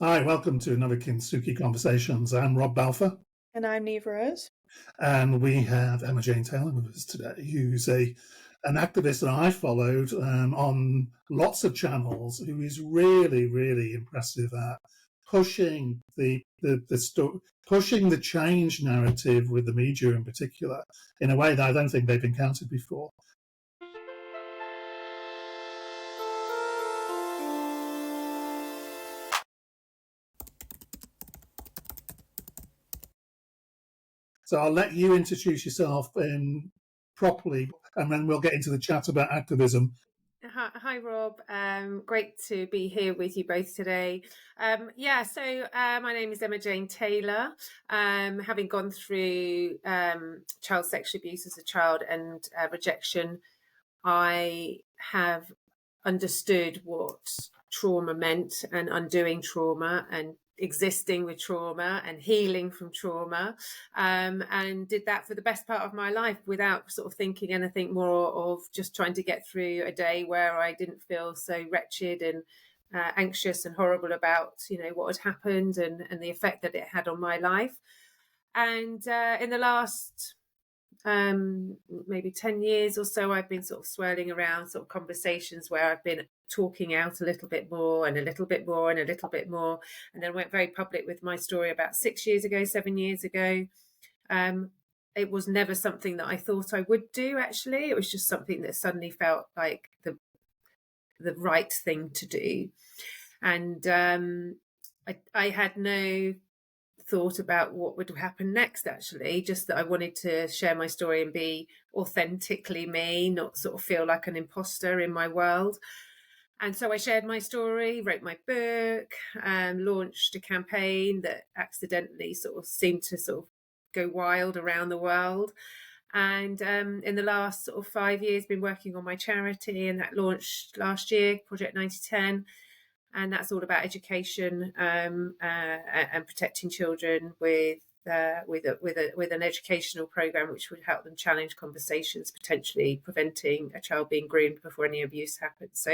Hi, welcome to another Kintsugi Conversations. I'm Rob Balfour, And I'm Neve Rose. and we have Emma Jane Taylor with us today, who's an activist that I followed on lots of channels, who is really, really impressive at pushing pushing the change narrative with the media in particular in a way that I don't think they've encountered before. So I'll let you introduce yourself properly, and then we'll get into the chat about activism. Hi, Rob. Great to be here with you both today. My name is Emma Jane Taylor. Having gone through child sexual abuse as a child and rejection, I have understood what trauma meant and undoing trauma and existing with trauma and healing from trauma, and did that for the best part of my life without sort of thinking anything more of just trying to get through a day where I didn't feel so wretched and anxious and horrible about what had happened and the effect that it had on my life. And in the last maybe 10 years or so, I've been sort of swirling around sort of conversations where I've been talking out a little bit more and a little bit more and a little bit more, and then went very public with my story about 7 years ago. It was never something that I thought I would do, actually. It was just something that suddenly felt like the right thing to do. And I had no thought about what would happen next, actually, just that I wanted to share my story and be authentically me, not sort of feel like an imposter in my world. And so I shared my story, wrote my book, launched a campaign that accidentally sort of seemed to sort of go wild around the world. And in the last sort of 5 years, been working on my charity, and that launched last year, Project 9010. And that's all about education and protecting children with an educational program which would help them challenge conversations, potentially preventing a child being groomed before any abuse happens.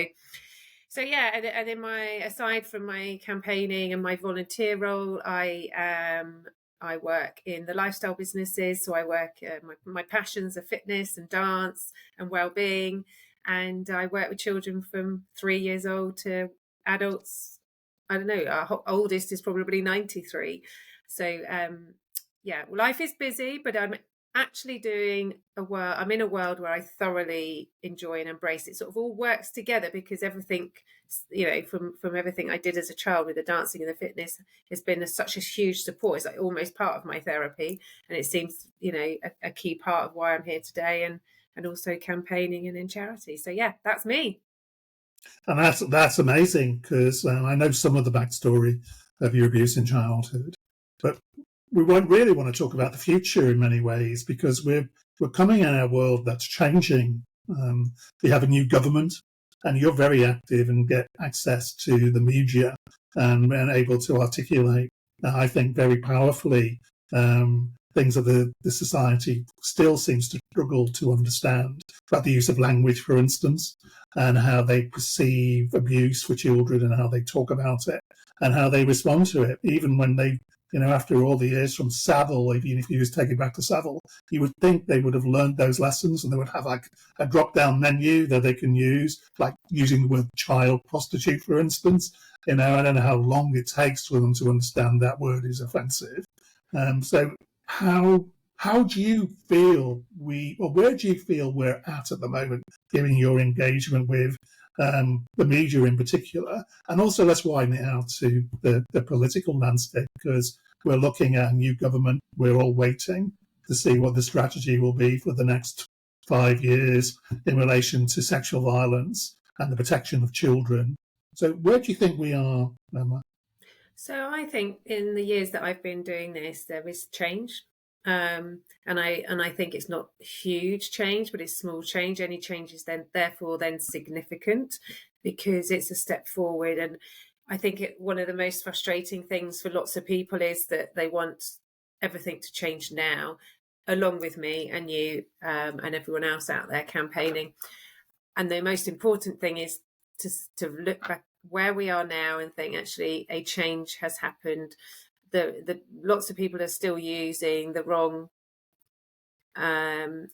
So yeah, and in aside from my campaigning and my volunteer role, I work in the lifestyle businesses. So I work my passions are fitness and dance and well-being, and I work with children from 3 years old to adults. I don't know, our oldest is probably 93. So life is busy, but I'm actually I'm in a world where I thoroughly enjoy and embrace it. Sort of all works together, because everything, from everything I did as a child with the dancing and the fitness has been such a huge support. It's like almost part of my therapy, and it seems a key part of why I'm here today, and also campaigning and in charity. So yeah, that's me. And that's amazing, because I know some of the backstory of your abuse in childhood, but we won't really want to talk about the future in many ways, because we're coming in a world that's changing. We have a new government, and you're very active and get access to the media and able to articulate, I think, very powerfully things that the society still seems to struggle to understand, about the use of language, for instance, and how they perceive abuse for children and how they talk about it and how they respond to it, even when they, after all the years from Savile, even if you was taken back to Savile, you would think they would have learned those lessons, and they would have like a drop-down menu that they can use, like using the word child prostitute, for instance. I don't know how long it takes for them to understand that word is offensive. So how do you feel where do you feel we're at the moment, given your engagement with the media in particular? And also, let's widen it out to the political landscape, because we're looking at a new government. We're all waiting to see what the strategy will be for the next 5 years in relation to sexual violence and the protection of children. So where do you think we are, Emma? So I think in the years that I've been doing this, there is change. And I think it's not huge change, but it's small change. Any change is therefore significant, because it's a step forward. And I think one of the most frustrating things for lots of people is that they want everything to change now, along with me and you and everyone else out there campaigning. And the most important thing is to look where we are now and think actually a change has happened. The lots of people are still using the wrong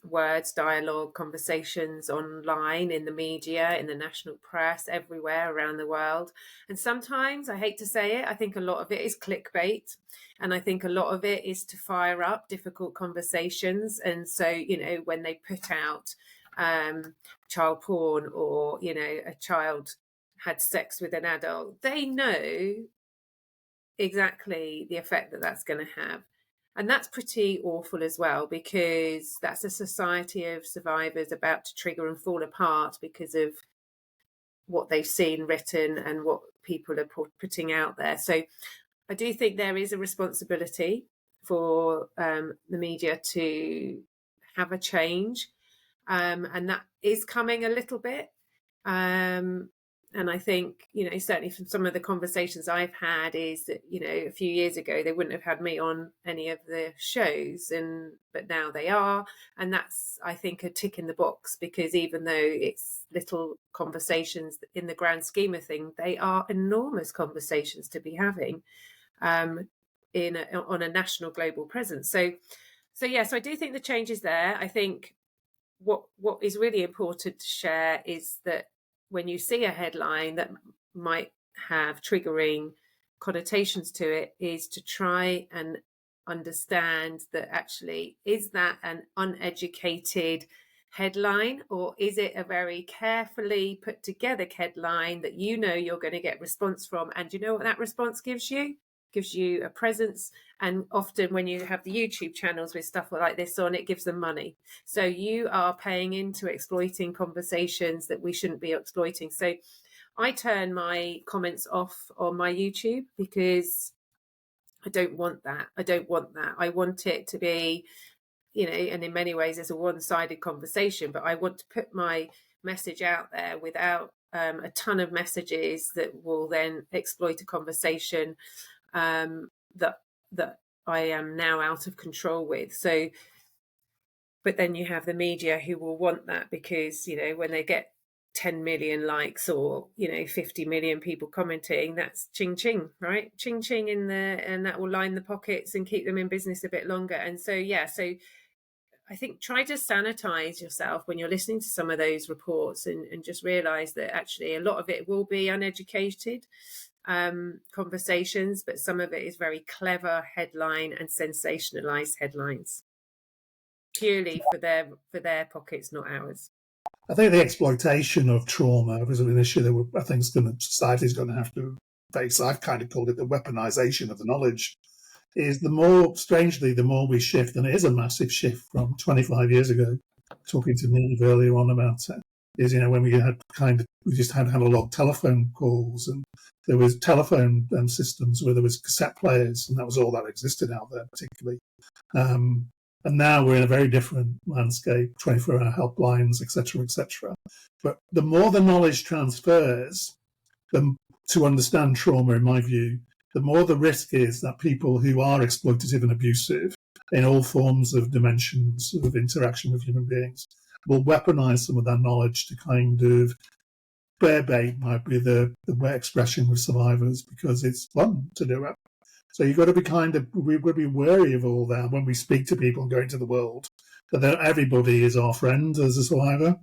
words, dialogue, conversations online, in the media, in the national press, everywhere around the world. And sometimes, I hate to say it, I think a lot of it is clickbait. And I think a lot of it is to fire up difficult conversations. And so, when they put out child porn, or, a child had sex with an adult, they know exactly the effect that that's going to have. And that's pretty awful as well, because that's a society of survivors about to trigger and fall apart because of what they've seen written and what people are putting out there. So I do think there is a responsibility for the media to have a change, and that is coming a little bit. And I think, certainly from some of the conversations I've had, is that, a few years ago, they wouldn't have had me on any of the shows, but now they are. And that's, I think, a tick in the box, because even though it's little conversations, in the grand scheme of things, they are enormous conversations to be having on a national, global presence. So I do think the change is there. I think what is really important to share is that when you see a headline that might have triggering connotations to it, is to try and understand that actually, is that an uneducated headline, or is it a very carefully put together headline that you're going to get response from? And you know what that response gives you? Gives you a presence. And often when you have the YouTube channels with stuff like this on, it gives them money. So you are paying into exploiting conversations that we shouldn't be exploiting. So I turn my comments off on my YouTube, because I don't want that. I want it to be, and in many ways it's a one-sided conversation, but I want to put my message out there without a ton of messages that will then exploit a conversation that I am now out of control with. So, but then you have the media who will want that, because, when they get 10 million likes, or 50 million people commenting, that's ching ching, right? Ching ching and that will line the pockets and keep them in business a bit longer. And so I think try to sanitize yourself when you're listening to some of those reports, and just realize that actually a lot of it will be uneducated conversations, but some of it is very clever headline and sensationalized headlines, purely for their pockets, not ours. I think the exploitation of trauma is an issue that I think society's going to have to face. I've kind of called it the weaponization of the knowledge. Is the more we shift, and it is a massive shift from 25 years ago. Talking to Neve earlier on about it, is when we just had analog telephone calls, and there was telephone systems where there was cassette players, and that was all that existed out there, particularly. And now we're in a very different landscape, 24-hour helplines, etc., etc. But the more the knowledge transfers to understand trauma, in my view, the more the risk is that people who are exploitative and abusive in all forms of dimensions of interaction with human beings will weaponize some of that knowledge to kind of bear bait, might be the way expression with survivors, because it's fun to do it. So you've got to be we've got to be wary of all that when we speak to people and go into the world, that everybody is our friend as a survivor,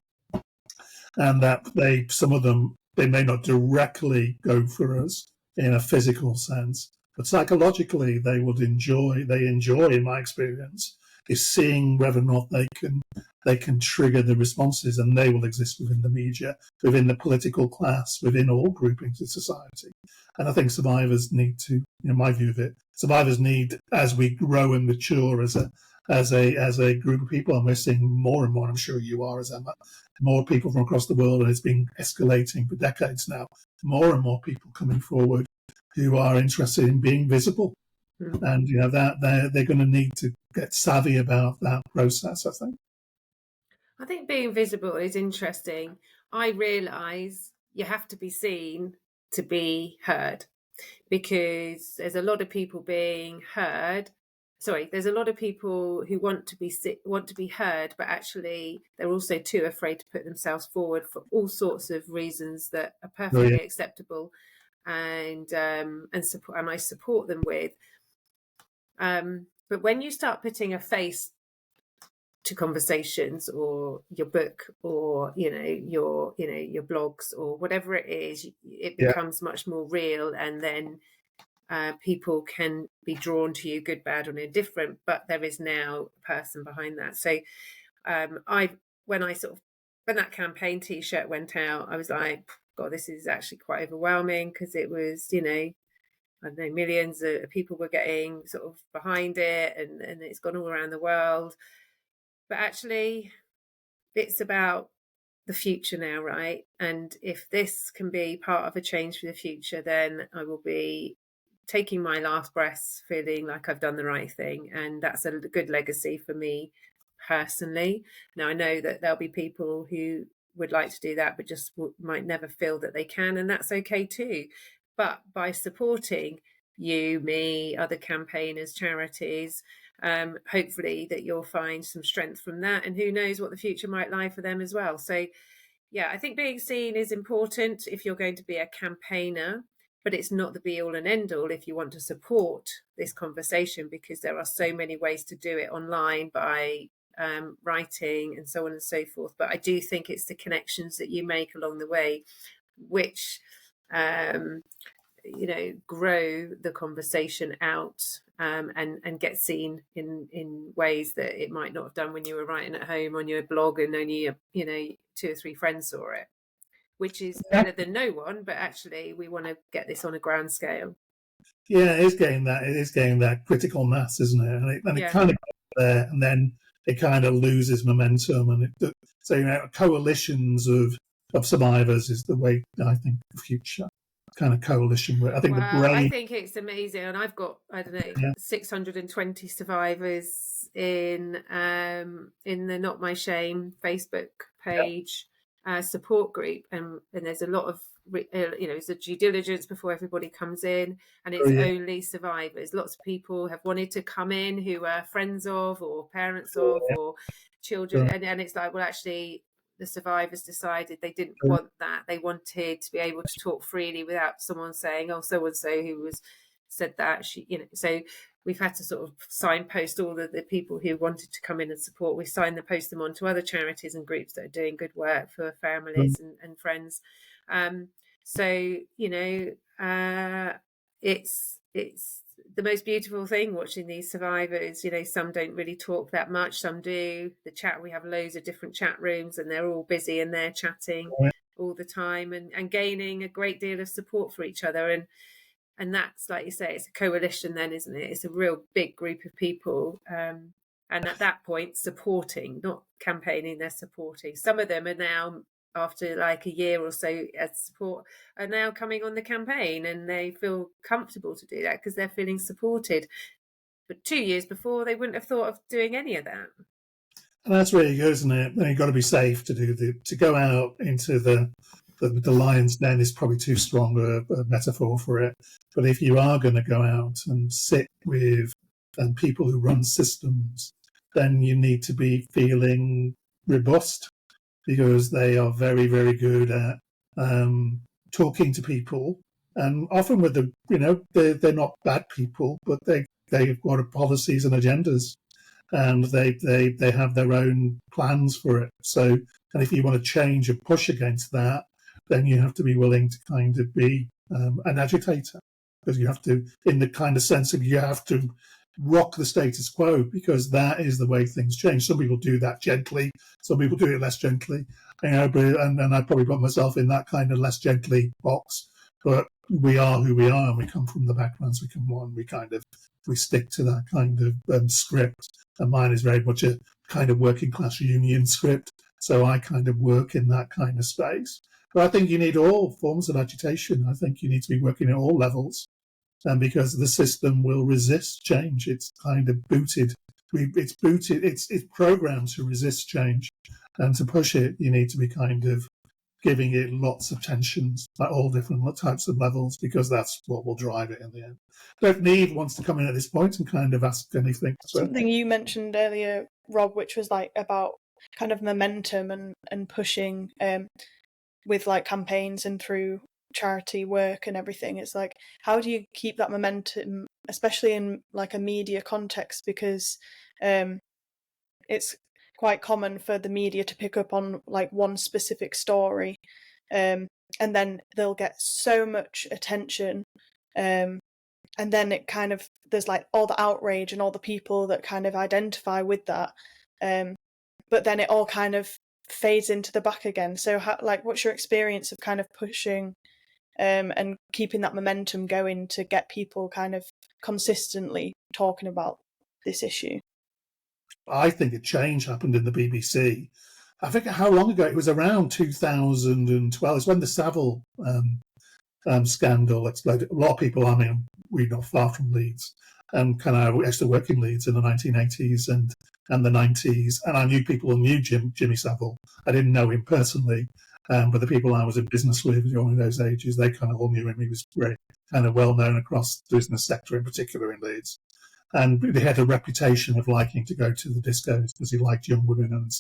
and that some of them, they may not directly go for us in a physical sense, but psychologically they enjoy, in my experience, is seeing whether or not they can trigger the responses, and they will exist within the media, within the political class, within all groupings of society. And I think survivors need to, my view of it, survivors need, as we grow and mature as a group of people, and we're seeing more and more, I'm sure you are, as Emma, more people from across the world, and it's been escalating for decades now, more and more people coming forward who are interested in being visible. And that they're going to need to get savvy about that process, I think. I think being visible is interesting. I realise you have to be seen to be heard, because there's a lot of people being heard there's a lot of people who want to be heard, but actually they're also too afraid to put themselves forward for all sorts of reasons that are Oh, yeah. perfectly acceptable, and support, and I support them with. But when you start putting a face to conversations, or your book, or your blogs, or whatever it is, it Yeah. becomes much more real, and then people can be drawn to you, good, bad, or indifferent. But there is now a person behind that. So when that campaign T-shirt went out, I was like, God, this is actually quite overwhelming, because it was, I don't know, millions of people were getting sort of behind it, and it's gone all around the world. But actually, it's about the future now, right? And if this can be part of a change for the future, then I will be taking my last breaths feeling like I've done the right thing. And that's a good legacy for me personally. Now, I know that there'll be people who would like to do that, but just might never feel that they can. And that's okay too. But by supporting you, me, other campaigners, charities, hopefully that you'll find some strength from that. And who knows what the future might lie for them as well. So, yeah, I think being seen is important if you're going to be a campaigner, but it's not the be all and end all if you want to support this conversation, because there are so many ways to do it online, by writing and so on and so forth. But I do think it's the connections that you make along the way which grow the conversation out, and get seen in ways that it might not have done when you were writing at home on your blog and only 2 or 3 friends saw it, which is better than no one. But actually, we want to get this on a grand scale. Yeah, it is getting that. It is getting that critical mass, isn't it? And it kind of gets there, and then it kind of loses momentum. And so coalitions of survivors is the way I think the future kind of coalition. I think the brain. I think it's amazing, and I've got 620 survivors in the Not My Shame Facebook page support group, and there's a lot of it's a due diligence before everybody comes in, and it's only survivors. Lots of people have wanted to come in who are friends of, or parents of, or children, and it's like, well, actually, the survivors decided they didn't want that. They wanted to be able to talk freely without someone saying, oh, so and so who said that, so we've had to sort of signpost all of the people who wanted to come in and support. We post them on to other charities and groups that are doing good work for families and friends. It's the most beautiful thing watching these survivors. Some don't really talk that much, some do. We have loads of different chat rooms, and they're all busy and they're chatting all the time, and gaining a great deal of support for each other. And that's, like you say, it's a coalition then, isn't it? It's a real big group of people. And at that point, supporting, not campaigning, they're supporting. Some of them are now, after like a year or so as support, are now coming on the campaign, and they feel comfortable to do that because they're feeling supported. But 2 years before, they wouldn't have thought of doing any of that. And that's really good, isn't it? And you've got to be safe to go out into the lion's den is probably too strong a metaphor for it. But if you are going to go out and sit with people who run systems, then you need to be feeling robust, because they are very, very good at talking to people. And often with they're not bad people, but they've got policies and agendas, and they have their own plans for it. So, and if you want to change or push against that, then you have to be willing to kind of be an agitator, because you have to, in the kind of sense of you have to rock the status quo, because that is the way things change. Some people do that gently, some people do it less gently, and I probably put myself in that kind of less gently box. But we are who we are, and we come from the backgrounds we come on. We stick to that kind of script, and mine is very much a kind of working class union script. So I kind of work in that kind of space. But I think you need all forms of agitation. I think you need to be working at all levels, and because the system will resist change. It's kind of booted. It's programmed to resist change, and to push it, you need to be kind of giving it lots of tensions at all different types of levels, because that's what will drive it in the end. So if Neve wants to come in at this point and kind of ask anything. Something you mentioned earlier, Rob, which was like about kind of momentum and pushing with like campaigns and through charity work and everything. It's like, how do you keep that momentum, especially in like a media context, because it's quite common for the media to pick up on like one specific story, and then they'll get so much attention, and then it kind of, there's like all the outrage and all the people that kind of identify with that, but then it all kind of fades into the back again. So how, like, what's your experience of kind of pushing and keeping that momentum going to get people kind of consistently talking about this issue? I think a change happened in the BBC. I forget how long ago, it was around 2012. It's when the Savile scandal exploded. A lot of people, I mean, we're not far from Leeds, and I used to work in Leeds in the 1980s and the 90s, and I knew people who knew Jimmy Savile. I didn't know him personally, but the people I was in business with during those ages, they kind of all knew him. He was very kind of well known across the business sector, in particular in Leeds. And he had a reputation of liking to go to the discos because he liked young women, and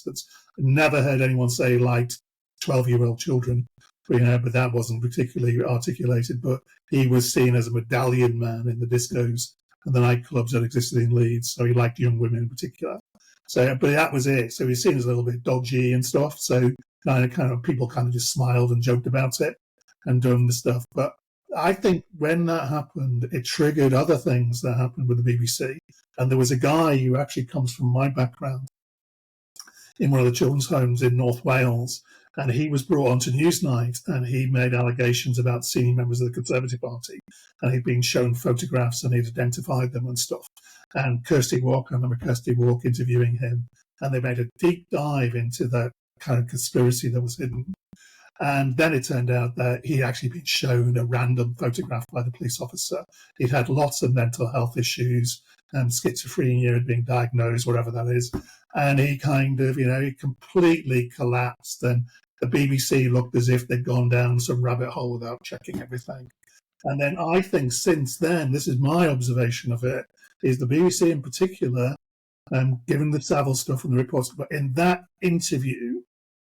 never heard anyone say he liked 12-year-old children, but that wasn't particularly articulated. But he was seen as a medallion man in the discos and the nightclubs that existed in Leeds, so he liked young women in particular. So, but that was it. So he was seen as a little bit dodgy and stuff. So kind of people kind of just smiled and joked about it and done the stuff. But I think when that happened, it triggered other things that happened with the BBC. And there was a guy who actually comes from my background in one of the children's homes in North Wales, and he was brought onto Newsnight, and he made allegations about senior members of the Conservative Party, and he'd been shown photographs and he'd identified them and stuff. And Kirsty Walk, I remember Kirsty Walk interviewing him, and they made a deep dive into that kind of conspiracy that was hidden. And then it turned out that he'd actually been shown a random photograph by the police officer. He'd had lots of mental health issues, schizophrenia had been diagnosed, whatever that is. And he kind of, he completely collapsed. And the BBC looked as if they'd gone down some rabbit hole without checking everything. And then I think since then, this is my observation of it, is the BBC in particular, given the Savile stuff and the reports, but in that interview,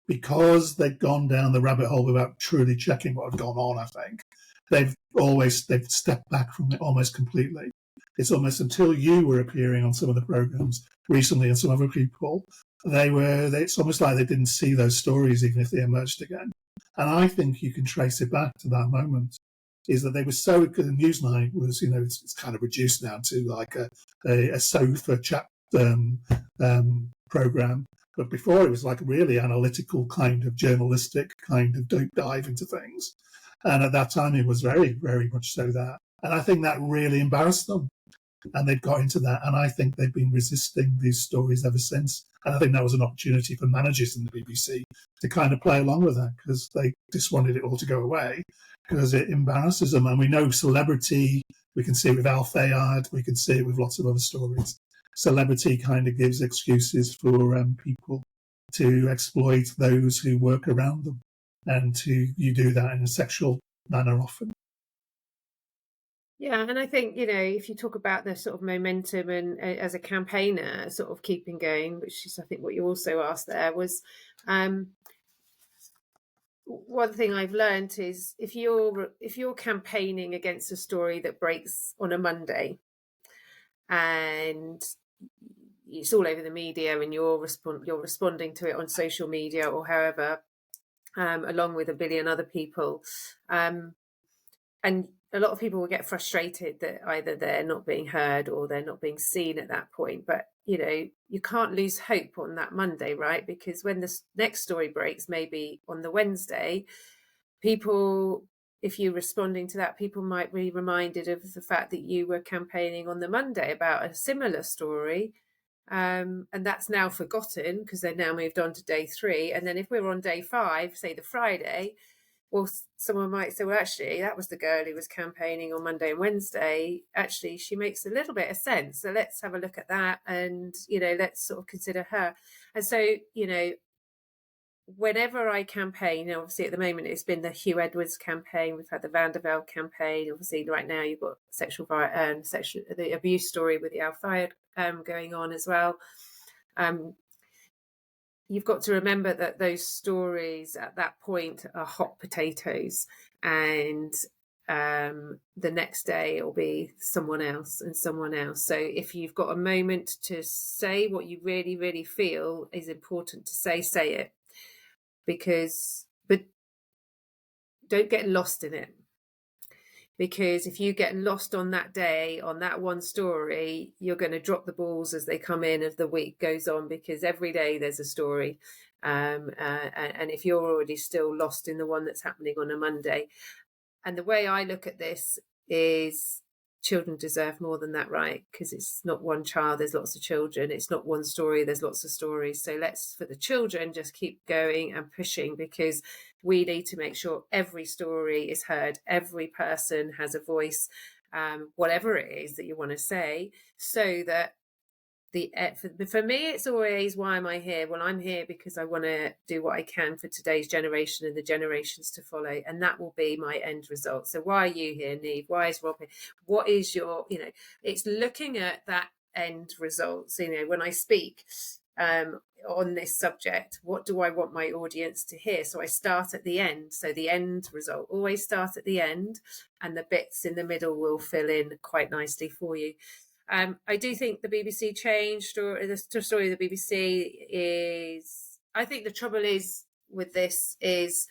because they'd gone down the rabbit hole without truly checking what had gone on, I think, they've stepped back from it almost completely. It's almost until you were appearing on some of the programs recently and some other people, it's almost like they didn't see those stories even if they emerged again. And I think you can trace it back to that moment, is that they were so good. Newsnight was, it's kind of reduced now to like a sofa chat program. But before, it was like really analytical kind of journalistic kind of deep dive into things. And at that time, it was very, very much so that. And I think that really embarrassed them. And they've got into that. And I think they've been resisting these stories ever since. And I think that was an opportunity for managers in the BBC to kind of play along with that, because they just wanted it all to go away because it embarrasses them. And we know celebrity, we can see it with Al Fayard, we can see it with lots of other stories. Celebrity kind of gives excuses for people to exploit those who work around them, and you do that in a sexual manner often. Yeah, and I think, if you talk about the sort of momentum and as a campaigner sort of keeping going, which is I think what you also asked there, was one thing I've learned is if you're campaigning against a story that breaks on a Monday and it's all over the media and you're responding to it on social media or however, along with a billion other people, and a lot of people will get frustrated that either they're not being heard or they're not being seen at that point. But you can't lose hope on that Monday, right? Because when the next story breaks, maybe on the Wednesday, people, if you're responding to that, people might be reminded of the fact that you were campaigning on the Monday about a similar story. And that's now forgotten because they've now moved on to day 3. And then if we're on day 5, say the Friday, well, someone might say, well, actually, that was the girl who was campaigning on Monday and Wednesday. Actually, she makes a little bit of sense. So let's have a look at that and, let's sort of consider her. And so, whenever I campaign, obviously at the moment it's been the Hugh Edwards campaign, we've had the Vandervelde campaign, obviously right now you've got the abuse story with the Al Fayed going on as well. You've got to remember that those stories at that point are hot potatoes, and the next day it'll be someone else and someone else. So if you've got a moment to say what you really, really feel is important to say it. But don't get lost in it. Because if you get lost on that day, on that one story, you're going to drop the balls as they come in as the week goes on, because every day there's a story. And if you're already still lost in the one that's happening on a Monday. And the way I look at this is children deserve more than that, right? Because it's not one child, there's lots of children. It's not one story, there's lots of stories. So let's, for the children, just keep going and pushing, because we need to make sure every story is heard. Every person has a voice, whatever it is that you want to say, so that for me, it's always, why am I here? Well, I'm here because I want to do what I can for today's generation and the generations to follow, and that will be my end result. So why are you here, Neve? Why is Rob here? What is your, it's looking at that end result. So, when I speak on this subject, what do I want my audience to hear? So I start at the end. So the end result, always start at the end, and the bits in the middle will fill in quite nicely for you. I do think the BBC changed, or the story of the BBC is, I think the trouble is with this is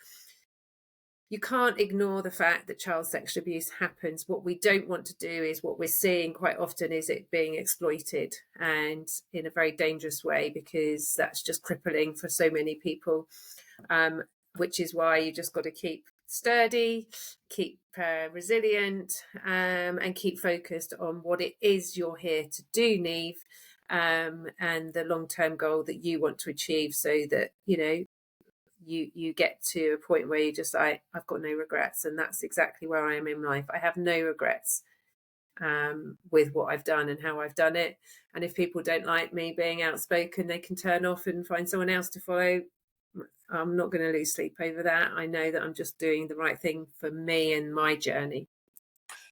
you can't ignore the fact that child sexual abuse happens. What we don't want to do is, what we're seeing quite often is it being exploited, and in a very dangerous way, because that's just crippling for so many people, which is why you just got to keep sturdy, keep resilient, and keep focused on what it is you're here to do, Neve, and the long-term goal that you want to achieve, so that you get to a point where you just like, I've got no regrets. And that's exactly where I am in life. I have no regrets with what I've done and how I've done it. And if people don't like me being outspoken, they can turn off and find someone else to follow. I'm not going to lose sleep over that. I know that I'm just doing the right thing for me and my journey.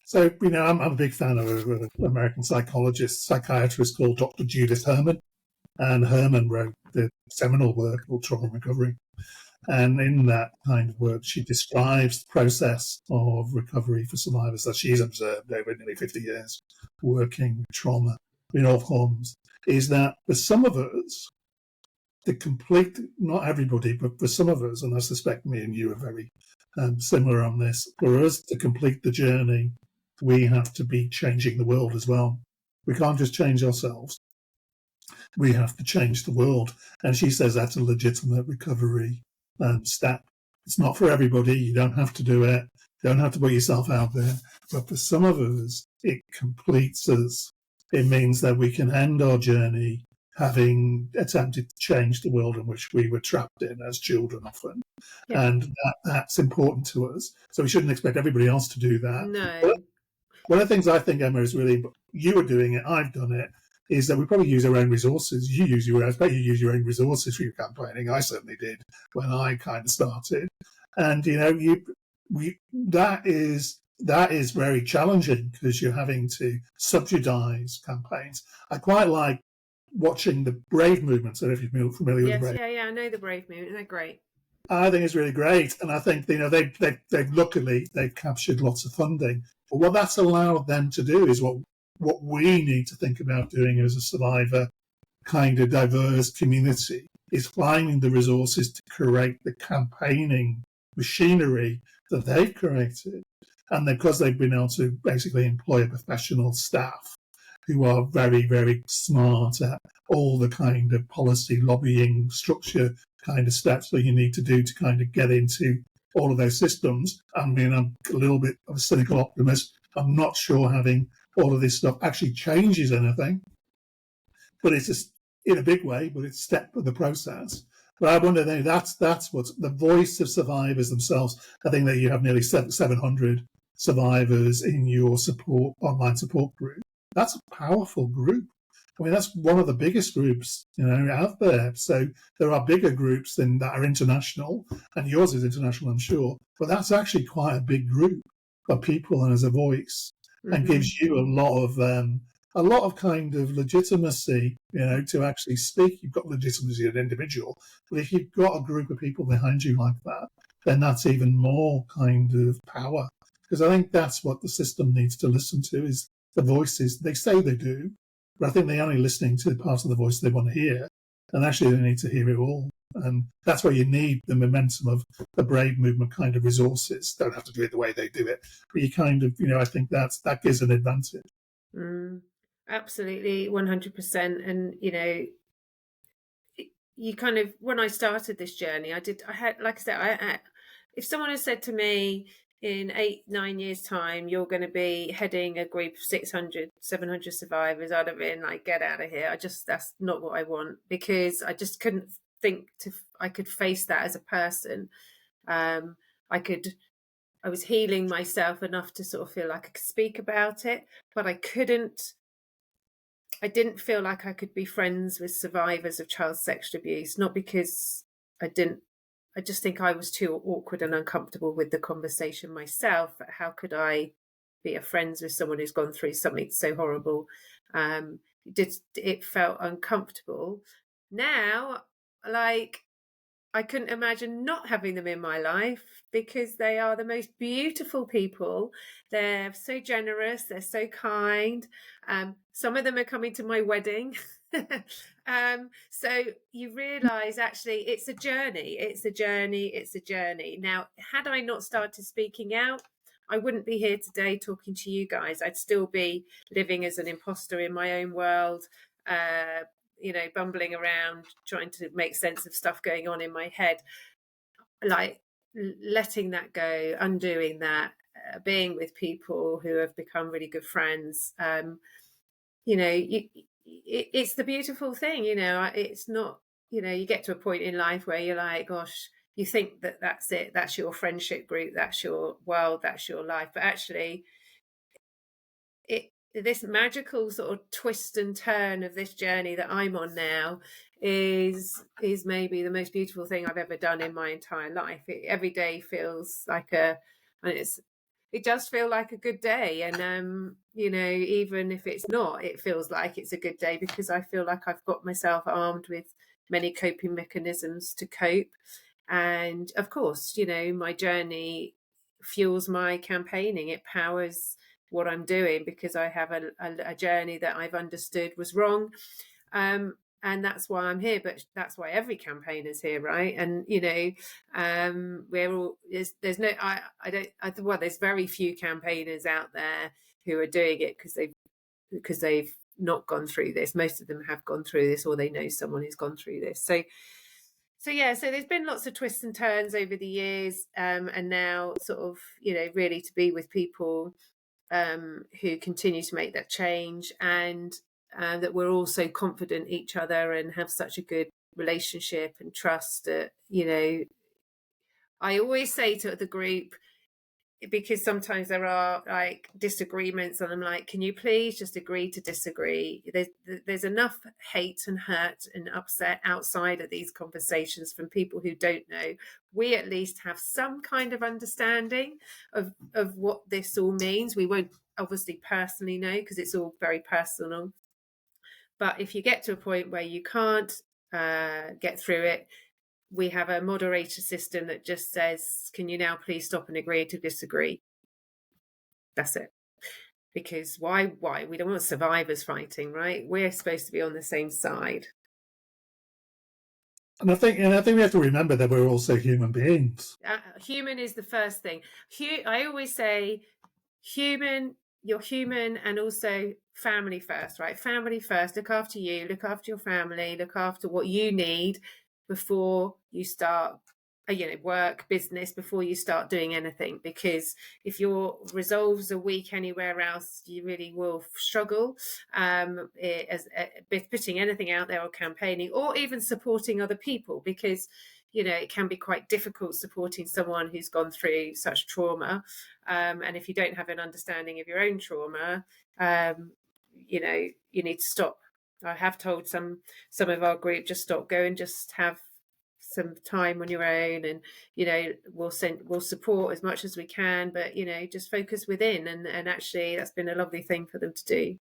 So, I'm a big fan of an American psychiatrist called Dr. Judith Herman. And Herman wrote the seminal work called Trauma and Recovery. And in that kind of work, she describes the process of recovery for survivors that she's observed over nearly 50 years working with trauma in all forms, is that for some of us, not everybody, but for some of us, and I suspect me and you are very similar on this, for us to complete the journey, we have to be changing the world as well. We can't just change ourselves. We have to change the world. And she says that's a legitimate recovery step. It's not for everybody. You don't have to do it. You don't have to put yourself out there. But for some of us, it completes us. It means that we can end our journey having attempted to change the world in which we were trapped in as children often. Yeah. And that's important to us. So we shouldn't expect everybody else to do that. No. But one of the things I think, Emma, is really, you are doing it, I've done it, is that we probably use our own resources. I bet you use your own resources for your campaigning. I certainly did when I kind of started. And, that is very challenging, because you're having to subsidize campaigns. I quite like watching the Brave movements. I don't know if you're familiar with the Brave. Yeah, I know the Brave movement. They're great. I think it's really great. And I think, they've luckily, they've captured lots of funding. But what that's allowed them to do is what we need to think about doing as a survivor kind of diverse community, is finding the resources to create the campaigning machinery that they've created. And because they've been able to basically employ a professional staff who are very, very smart at all the kind of policy lobbying structure kind of steps that you need to do to kind of get into all of those systems. I mean, I'm a little bit of a cynical optimist. I'm not sure having all of this stuff actually changes anything, but it's just in a big way, but it's a step of the process. But I wonder, that's what's the voice of survivors themselves. I think that you have nearly 700 survivors in your online support group. That's a powerful group. I mean, that's one of the biggest groups, out there. So there are bigger groups that are international, and yours is international, I'm sure. But that's actually quite a big group of people and as a voice, and gives you a lot of kind of legitimacy, to actually speak. You've got legitimacy as an individual, but if you've got a group of people behind you like that, then that's even more kind of power. Because I think that's what the system needs to listen to is the voices. They say they do, but I think they're only listening to the part of the voice they want to hear, and actually they need to hear it all. And that's why you need the momentum of the Brave movement kind of resources. Don't have to do it the way they do it, but you kind of, I think that gives an advantage. Absolutely, 100%. And you kind of, when I started this journey, I had, like I said, if someone had said to me in 8-9 years time, you're going to be heading a group of 600, 700 survivors, I'd have been like, get out of here. That's not what I want, because I just couldn't think I could face that as a person. I was healing myself enough to sort of feel like I could speak about it, but I didn't feel like I could be friends with survivors of child sexual abuse, not because I just think I was too awkward and uncomfortable with the conversation myself. How could I be friends with someone who's gone through something so horrible? It felt uncomfortable. Now, like, I couldn't imagine not having them in my life, because they are the most beautiful people. They're so generous. They're so kind. Some of them are coming to my wedding. So you realise, actually, it's a journey. It's a journey. It's a journey. Now, had I not started speaking out, I wouldn't be here today talking to you guys. I'd still be living as an imposter in my own world, bumbling around, trying to make sense of stuff going on in my head. Like, letting that go, undoing that, being with people who have become really good friends. It's the beautiful thing, it's not, you get to a point in life where you're like, gosh, you think that's it, that's your friendship group, that's your world, that's your life. But actually, this magical sort of twist and turn of this journey that I'm on now is maybe the most beautiful thing I've ever done in my entire life. Every day feels like it does feel like a good day. And, even if it's not, it feels like it's a good day, because I feel like I've got myself armed with many coping mechanisms to cope. And of course, my journey fuels my campaigning. It powers what I'm doing, because I have a journey that I've understood was wrong. And that's why I'm here, but that's why every campaigner's here, right? And we're all there's very few campaigners out there who are doing it because they've not gone through this. Most of them have gone through this, or they know someone who's gone through this. So there's been lots of twists and turns over the years, and now sort of really to be with people who continue to make that change, and that we're also confident each other and have such a good relationship and trust that, I always say to the group, because sometimes there are like disagreements, and I'm like, can you please just agree to disagree? There's enough hate and hurt and upset outside of these conversations from people who don't know. We at least have some kind of understanding of what this all means. We won't obviously personally know, because it's all very personal. But if you get to a point where you can't get through it, we have a moderator system that just says, can you now please stop and agree to disagree? That's it. Because why? We don't want survivors fighting, right? We're supposed to be on the same side. And I think we have to remember that we're also human beings. Human is the first thing. I always say human, you're human, and also family first, right? Family first. Look after you, look after your family, look after what you need before you start work, business, before you start doing anything. Because if your resolves are weak anywhere else, you really will struggle putting anything out there, or campaigning, or even supporting other people, because it can be quite difficult supporting someone who's gone through such trauma, and if you don't have an understanding of your own trauma, you need to stop I have told some of our group, just stop, go and just have some time on your own, and we'll support as much as we can, but just focus within, and actually that's been a lovely thing for them to do.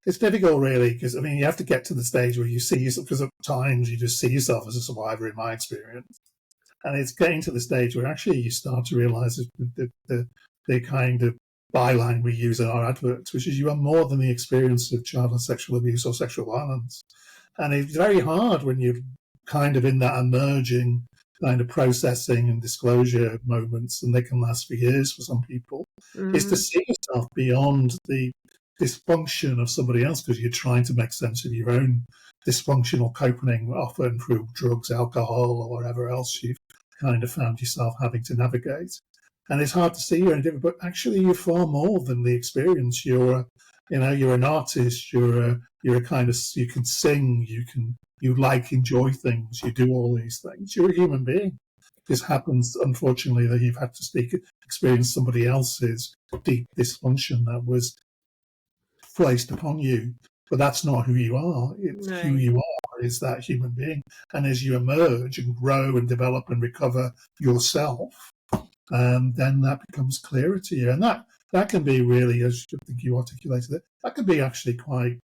It's difficult, really, because I mean, you have to get to the stage where you see yourself, because at times you just see yourself as a survivor, in my experience. And it's getting to the stage where actually you start to realise the kind of byline we use in our adverts, which is you are more than the experience of childhood sexual abuse or sexual violence. And it's very hard when you're kind of in that emerging kind of processing and disclosure moments, and they can last for years for some people, is to see yourself beyond the dysfunction of somebody else, because you're trying to make sense of your own dysfunctional coping, often through drugs, alcohol, or whatever else you've kind of found yourself having to navigate. And it's hard to see you're any different, but actually you're far more than the experience. You're an artist. You're a kind of, you can sing, you enjoy things, you do all these things. You're a human being. This happens, unfortunately, that you've had to experience somebody else's deep dysfunction that was placed upon you, but that's not who you are. It's No. who you are is that human being. And as you emerge and grow and develop and recover yourself, then that becomes clearer to you. And that can be really, as I think you articulated it, that can be actually quite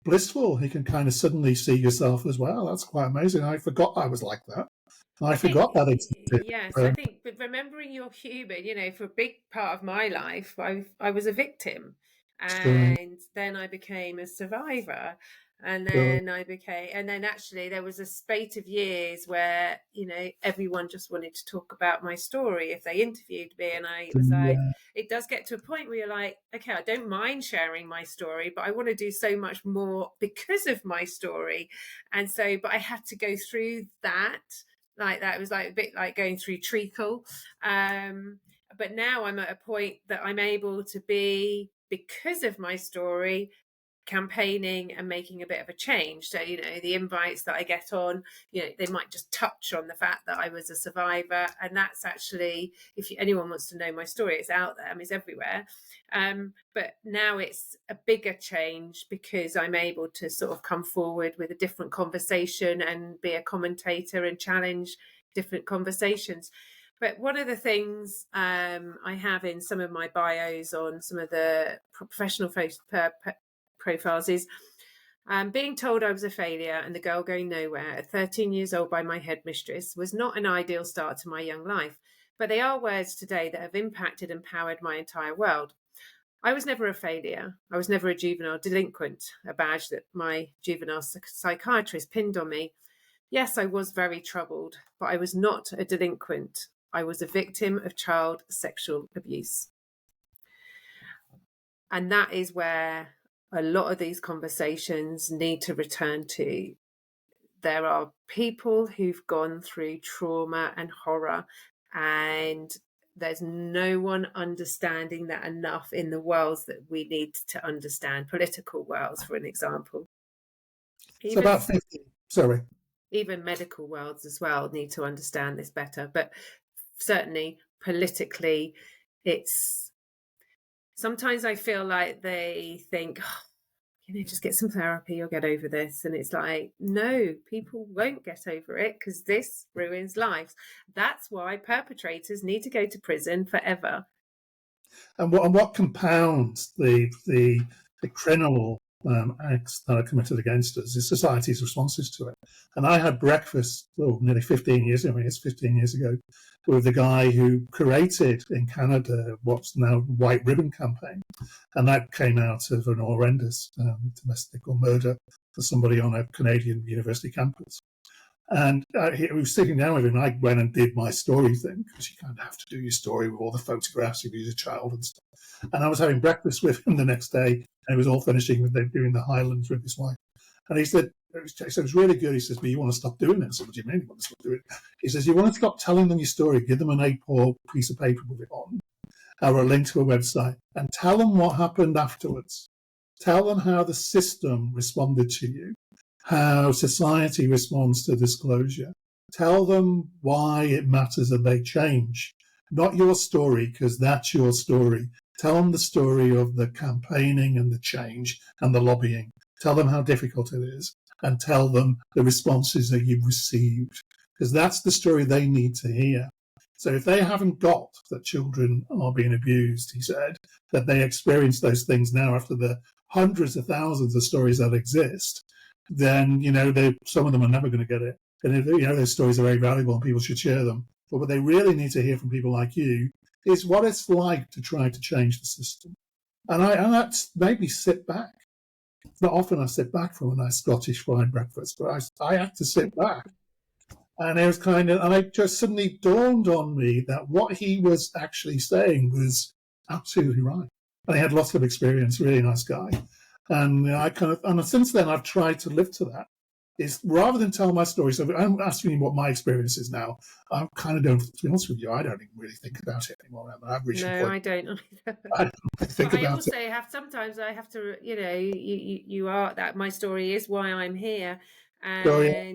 blissful. You can kind of suddenly see yourself as well. That's quite amazing. I forgot I was like that. I forgot that existed. Yes, I think, but remembering you're human, for a big part of my life, I was a victim. And then I became a survivor, and then actually there was a spate of years where everyone just wanted to talk about my story if they interviewed me, and it was like, it does get to a point where you're like, okay, I don't mind sharing my story, but I want to do so much more because of my story. And so, but I had to go through that. Like that, it was like a bit like going through treacle. But now I'm at a point that I'm able to be, because of my story, campaigning and making a bit of a change. So, the invites that I get on, they might just touch on the fact that I was a survivor. And that's actually, if anyone wants to know my story, it's out there. I mean, it's everywhere. But now it's a bigger change because I'm able to sort of come forward with a different conversation and be a commentator and challenge different conversations. But one of the things I have in some of my bios on some of the professional profiles is being told I was a failure and the girl going nowhere at 13 years old by my headmistress was not an ideal start to my young life. But they are words today that have impacted and powered my entire world. I was never a failure. I was never a juvenile delinquent, a badge that my juvenile psychiatrist pinned on me. Yes, I was very troubled, but I was not a delinquent. I was a victim of child sexual abuse. And that is where a lot of these conversations need to return to. There are people who've gone through trauma and horror, and there's no one understanding that enough in the worlds that we need to understand, political worlds, for an example. So about 50, sorry. Even medical worlds as well need to understand this better. But certainly politically, it's sometimes I feel like they think, just get some therapy, you'll get over this. And it's like, no, people won't get over it because this ruins lives. That's why perpetrators need to go to prison forever. And what compounds the criminal acts that are committed against us is society's responses to it. And I had breakfast nearly 15 years ago, it's 15 years ago, with the guy who created in Canada what's now White Ribbon Campaign. And that came out of an horrendous domestic or murder for somebody on a Canadian university campus. And he was sitting down with him, and I went and did my story thing, because you kind of have to do your story with all the photographs of you as a child and stuff. And I was having breakfast with him the next day, and it was all finishing with them doing the Highlands with his wife. And he said, it was really good. He says, but you want to stop doing it? I said, what do you mean you want to stop doing it? He says, you want to stop telling them your story, give them an A4 piece of paper with it on, or a link to a website, and tell them what happened afterwards. Tell them how the system responded to you, how society responds to disclosure. Tell them why it matters that they change. Not your story, because that's your story. Tell them the story of the campaigning and the change and the lobbying. tell them how difficult it is, and tell them the responses that you've received, because that's the story they need to hear. So if they haven't got that children are being abused, he said, that they experience those things now after the hundreds of thousands of stories that exist, then, some of them are never going to get it. And, those stories are very valuable and people should share them. But what they really need to hear from people like you is what it's like to try to change the system. And that made me sit back. Not often I sit back from a nice Scottish fried breakfast, but I had to sit back. And it was and it just suddenly dawned on me that what he was actually saying was absolutely right. And he had lots of experience, really nice guy. And and since then I've tried to live to that. Is rather than tell my story, so I'm asking you what my experience is now. I kind of don't, to be honest with you, I don't even really think about it anymore. I've reached No, I don't either. I don't really think But I about also it. sometimes I have to, you are that. My story is why I'm here, Sure, yeah,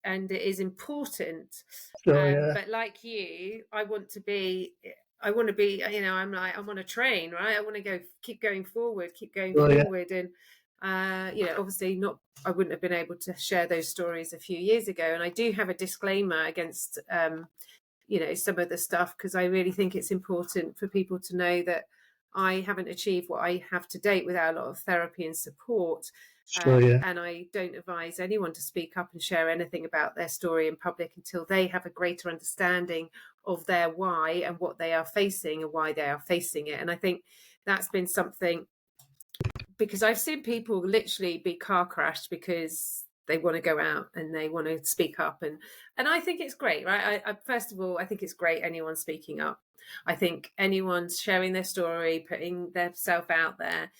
and it is important. sure, yeah, But like you, I want to be, I'm like, I'm on a train, right? I want to keep going forward, sure, yeah, and obviously not. I wouldn't have been able to share those stories a few years ago, and I do have a disclaimer against, some of the stuff, because I really think it's important for people to know that I haven't achieved what I have to date without a lot of therapy and support. sure, yeah, And I don't advise anyone to speak up and share anything about their story in public until they have a greater understanding of their why and what they are facing and why they are facing it. And I think that's been something, because I've seen people literally be car crashed because they want to go out and they want to speak up, and I think it's great, right? I first of all, I think it's great anyone speaking up. I think anyone's sharing their story, putting themselves out there.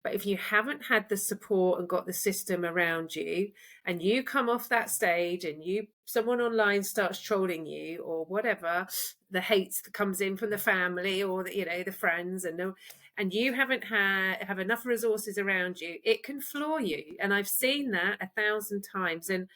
But if you haven't had the support and got the system around you, and you come off that stage and someone online starts trolling you or whatever, the hate that comes in from the family or the friends, and you haven't have enough resources around you, it can floor you. And I've seen that 1,000 times. And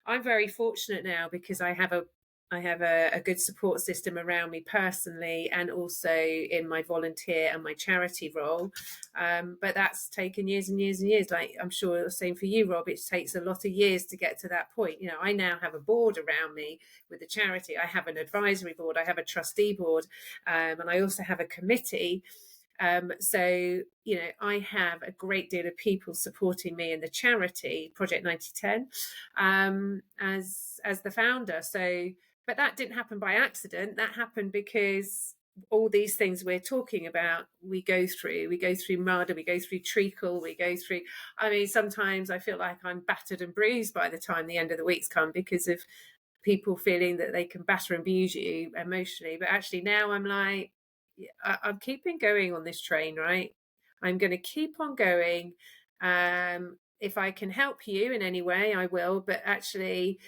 I'm very fortunate now because I have a good support system around me personally, and also in my volunteer and my charity role. But that's taken years and years and years. Like I'm sure the same for you, Rob. It takes a lot of years to get to that point. I now have a board around me with the charity. I have an advisory board. I have a trustee board, and I also have a committee. So I have a great deal of people supporting me in the charity Project 9010 as the founder. So, but that didn't happen by accident. That happened because all these things we're talking about, we go through mud, and we go through treacle, sometimes I feel like I'm battered and bruised by the time the end of the week's come, because of people feeling that they can batter and abuse you emotionally. But actually now I'm like, I'm keeping going on this train, right? I'm going to keep on going. If I can help you in any way, I will. But actually,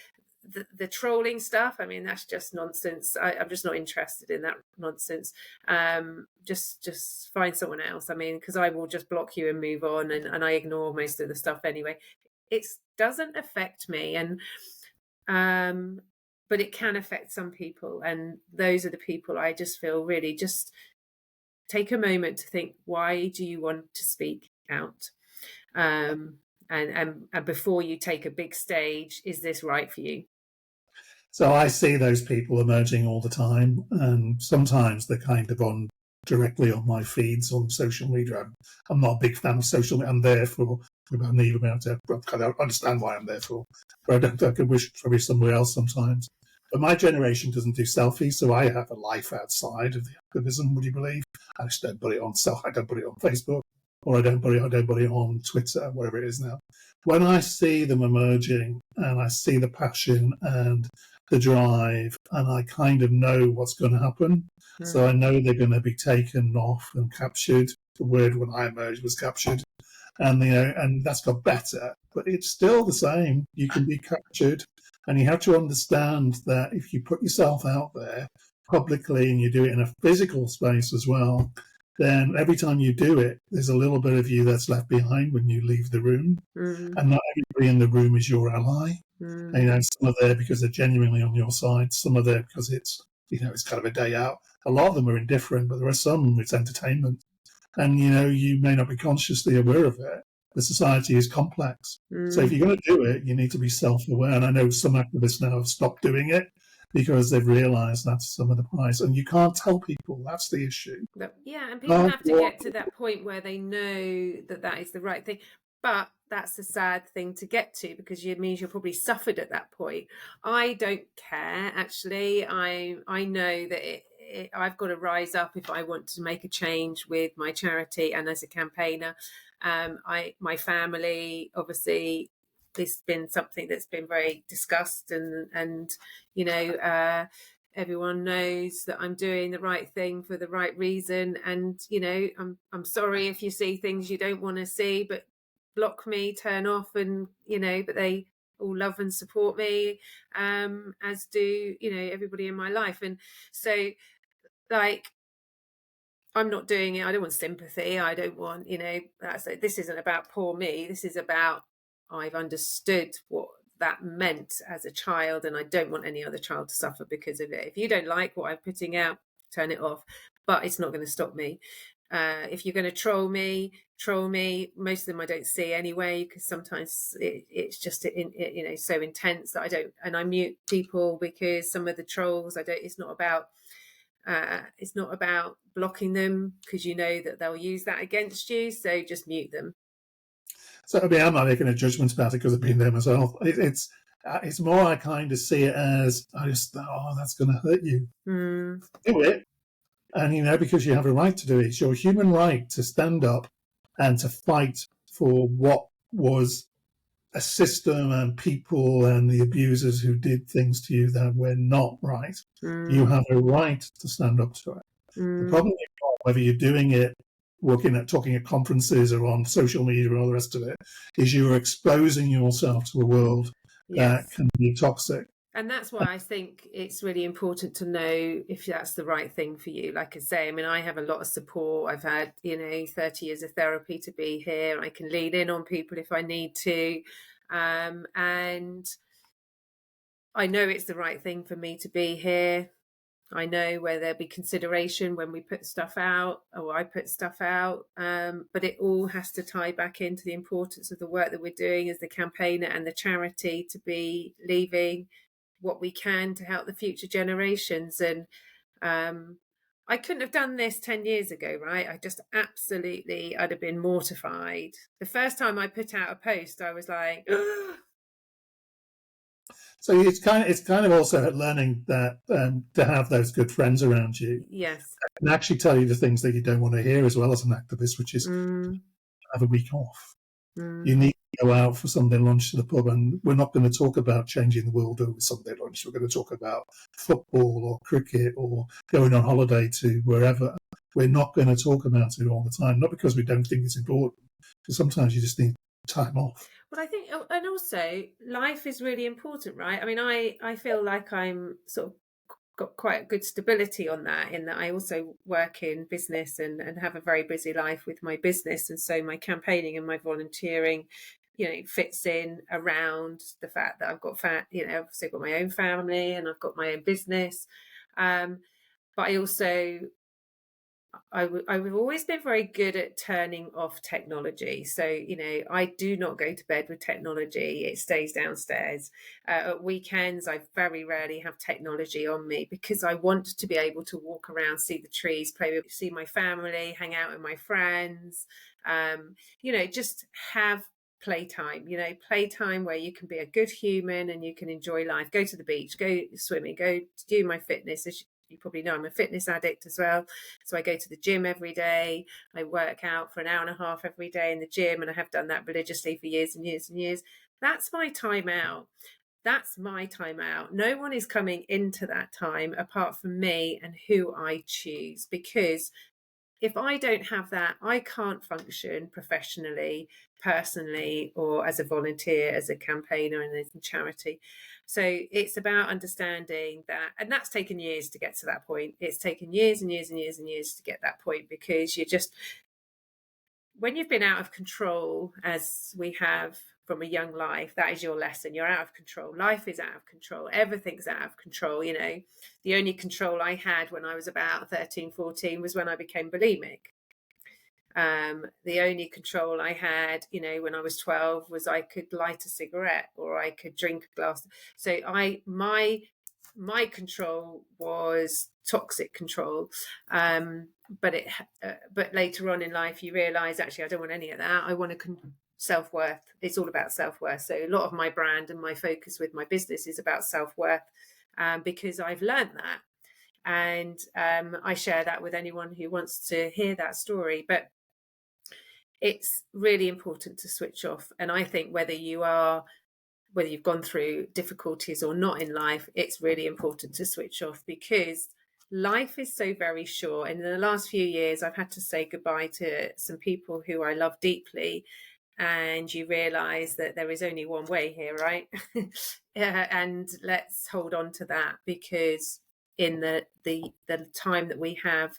the trolling stuff, that's just nonsense. I'm just not interested in that nonsense. Just find someone else. Because I will just block you and move on, and I ignore most of the stuff anyway. It doesn't affect me, and but it can affect some people, and those are the people I just feel really just take a moment to think, why do you want to speak out? And before you take a big stage, is this right for you? So I see those people emerging all the time, and sometimes they're kind of on directly on my feeds on social media. I'm not a big fan of social media. I'm there for about need about it. I kind of understand why I'm there for, but I could wish to be somewhere else sometimes. But my generation doesn't do selfies, so I have a life outside of the activism. Would you believe? I just don't put it on I don't put it on Facebook, or I don't put it on Twitter, whatever it is now. When I see them emerging, and I see the passion and the drive, and I kind of know what's going to happen. So I know they're going to be taken off and captured. The word when I emerged was captured. And and that's got better, but it's still the same. You can be captured, and you have to understand that if you put yourself out there publicly and you do it in a physical space as well, then every time you do it, there's a little bit of you that's left behind when you leave the room. And not everybody in the room is your ally. And, some are there because they're genuinely on your side. Some are there because it's kind of a day out. A lot of them are indifferent, but there are some it's entertainment. And, you may not be consciously aware of it, the society is complex. So if you're going to do it, you need to be self-aware. And I know some activists now have stopped doing it because they've realised that's some of the price. And you can't tell people, that's the issue. Yeah, and people have to get to that point where they know that that is the right thing. But that's a sad thing to get to, because it means you're probably suffered at that point. I don't care, actually. I know that I've got to rise up if I want to make a change with my charity and as a campaigner. My family, obviously, this has been something that's been very discussed, and you know, everyone knows that I'm doing the right thing for the right reason. And you know, I'm sorry if you see things you don't want to see, but block me, turn off, and you know, but they all love and support me, as do, you know, everybody in my life. And so, like, I'm not doing it. I don't want sympathy. I don't want, you know, this isn't about poor me. This is about, I've understood what that meant as a child, and I don't want any other child to suffer because of it. If you don't like what I'm putting out, turn it off. But it's not going to stop me. If you're going to troll me. Most of them I don't see anyway, because sometimes it's just you know, so intense that I don't, and I mute people because some of the trolls I don't. It's not about blocking them, because you know that they'll use that against you. So just mute them. So I mean, I'm not making a judgment about it because I've been there myself. It's more, I kind of see it as, that's going to hurt you. Do it. And, you know, because you have a right to do it. It's your human right to stand up and to fight for what was a system and people and the abusers who did things to you that were not right. You have a right to stand up to it. The problem is, whether you're doing it, talking at conferences or on social media or all the rest of it, is you're exposing yourself to a world that can be toxic. And that's why I think it's really important to know if that's the right thing for you. Like I say, I mean, I have a lot of support. I've had, you know, 30 years of therapy to be here. I can lean in on people if I need to. And I know it's the right thing for me to be here. I know where there'll be consideration when we put stuff out, or I put stuff out, but it all has to tie back into the importance of the work that we're doing as the campaigner and the charity, to be leaving what we can to help the future generations. And I couldn't have done this 10 years ago, right? I'd have been mortified. The first time I put out a post, I was like, So it's kind of also learning that to have those good friends around you. Yes. And actually tell you the things that you don't want to hear as well as an activist, which is have a week off. You need to go out for Sunday lunch to the pub, and we're not going to talk about changing the world over Sunday lunch. We're going to talk about football or cricket or going on holiday to wherever. We're not going to talk about it all the time, not because we don't think it's important, because sometimes you just need time off. Well, I think, and also life is really important, right? I mean, I feel like I'm sort of got quite good stability on that, in that I also work in business and have a very busy life with my business. And so my campaigning and my volunteering, you know, fits in around the fact that I've got you know, obviously I've got my own family and I've got my own business. But I also, I've always been very good at turning off technology. So, you know, I do not go to bed with technology. It stays downstairs. At weekends, I very rarely have technology on me, because I want to be able to walk around, see the trees, see my family, hang out with my friends, you know, just have playtime, you know, playtime where you can be a good human and you can enjoy life, go to the beach, go swimming, go do my fitness. As you probably know, I'm a fitness addict as well. So I go to the gym every day. I work out for an hour and a half every day in the gym, and I have done that religiously for years and years and years. That's my time out. That's my time out. No one is coming into that time apart from me and who I choose, because if I don't have that, I can't function professionally, personally, or as a volunteer, as a campaigner, and as a charity. So it's about understanding that, and that's taken years to get to that point. It's taken years and years and years and years to get that point, because when you've been out of control, as we have from a young life, that is your lesson. You're out of control. Life is out of control. Everything's out of control. You know, the only control I had when I was about 13, 14 was when I became bulimic. The only control I had, when I was 12 was I could light a cigarette or I could drink a glass. So my control was toxic control. But later on in life, you realize, actually, I don't want any of that. I want self-worth. It's all about self-worth. So a lot of my brand and my focus with my business is about self-worth, because I've learned that. And I share that with anyone who wants to hear that story. But it's really important to switch off. And I think whether you've gone through difficulties or not in life, it's really important to switch off, because life is so very short. And in the last few years, I've had to say goodbye to some people who I love deeply. And you realize that there is only one way here, right? And let's hold on to that, because in the time that we have,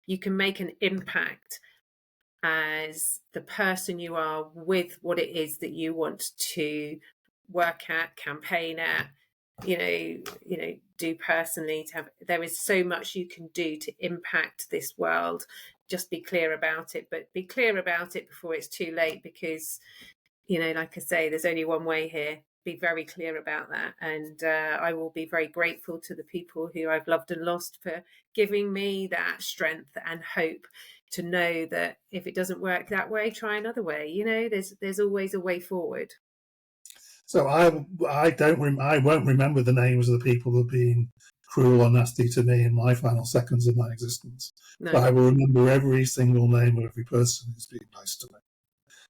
you can make an impact as the person you are with what it is that you want to work at, campaign at, do personally. There is so much you can do to impact this world. Just be clear about it, but be clear about it before it's too late, because, like I say, there's only one way here. Be very clear about that. And I will be very grateful to the people who I've loved and lost for giving me that strength and hope to know that if it doesn't work that way, try another way. There's always a way forward. So I won't remember the names of the people who have been cruel or nasty to me in my final seconds of my existence. No. But I will remember every single name of every person who's been nice to me.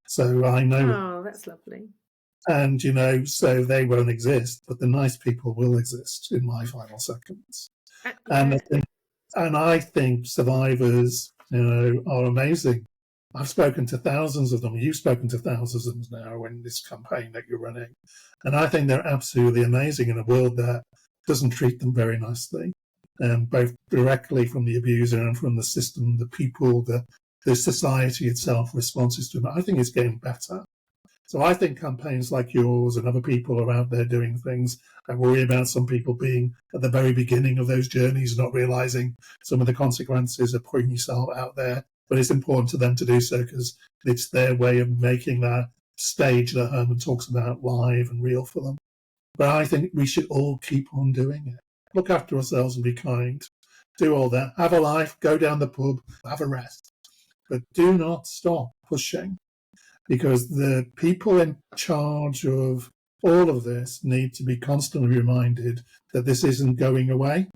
So I know. Oh, that's lovely. And, so they won't exist, but the nice people will exist in my final seconds. Yeah. And I think survivors, are amazing. I've spoken to thousands of them. You've spoken to thousands of them now in this campaign that you're running. And I think they're absolutely amazing in a world that doesn't treat them very nicely, both directly from the abuser and from the system, the people, the society itself responses to them. I think it's getting better. So I think campaigns like yours and other people are out there doing things. I worry about some people being at the very beginning of those journeys, not realizing some of the consequences of putting yourself out there. But it's important to them to do so because it's their way of making that stage that Herman talks about live and real for them. But I think we should all keep on doing it. Look after ourselves and be kind. Do all that. Have a life. Go down the pub. Have a rest. But do not stop pushing, because the people in charge of all of this need to be constantly reminded that this isn't going away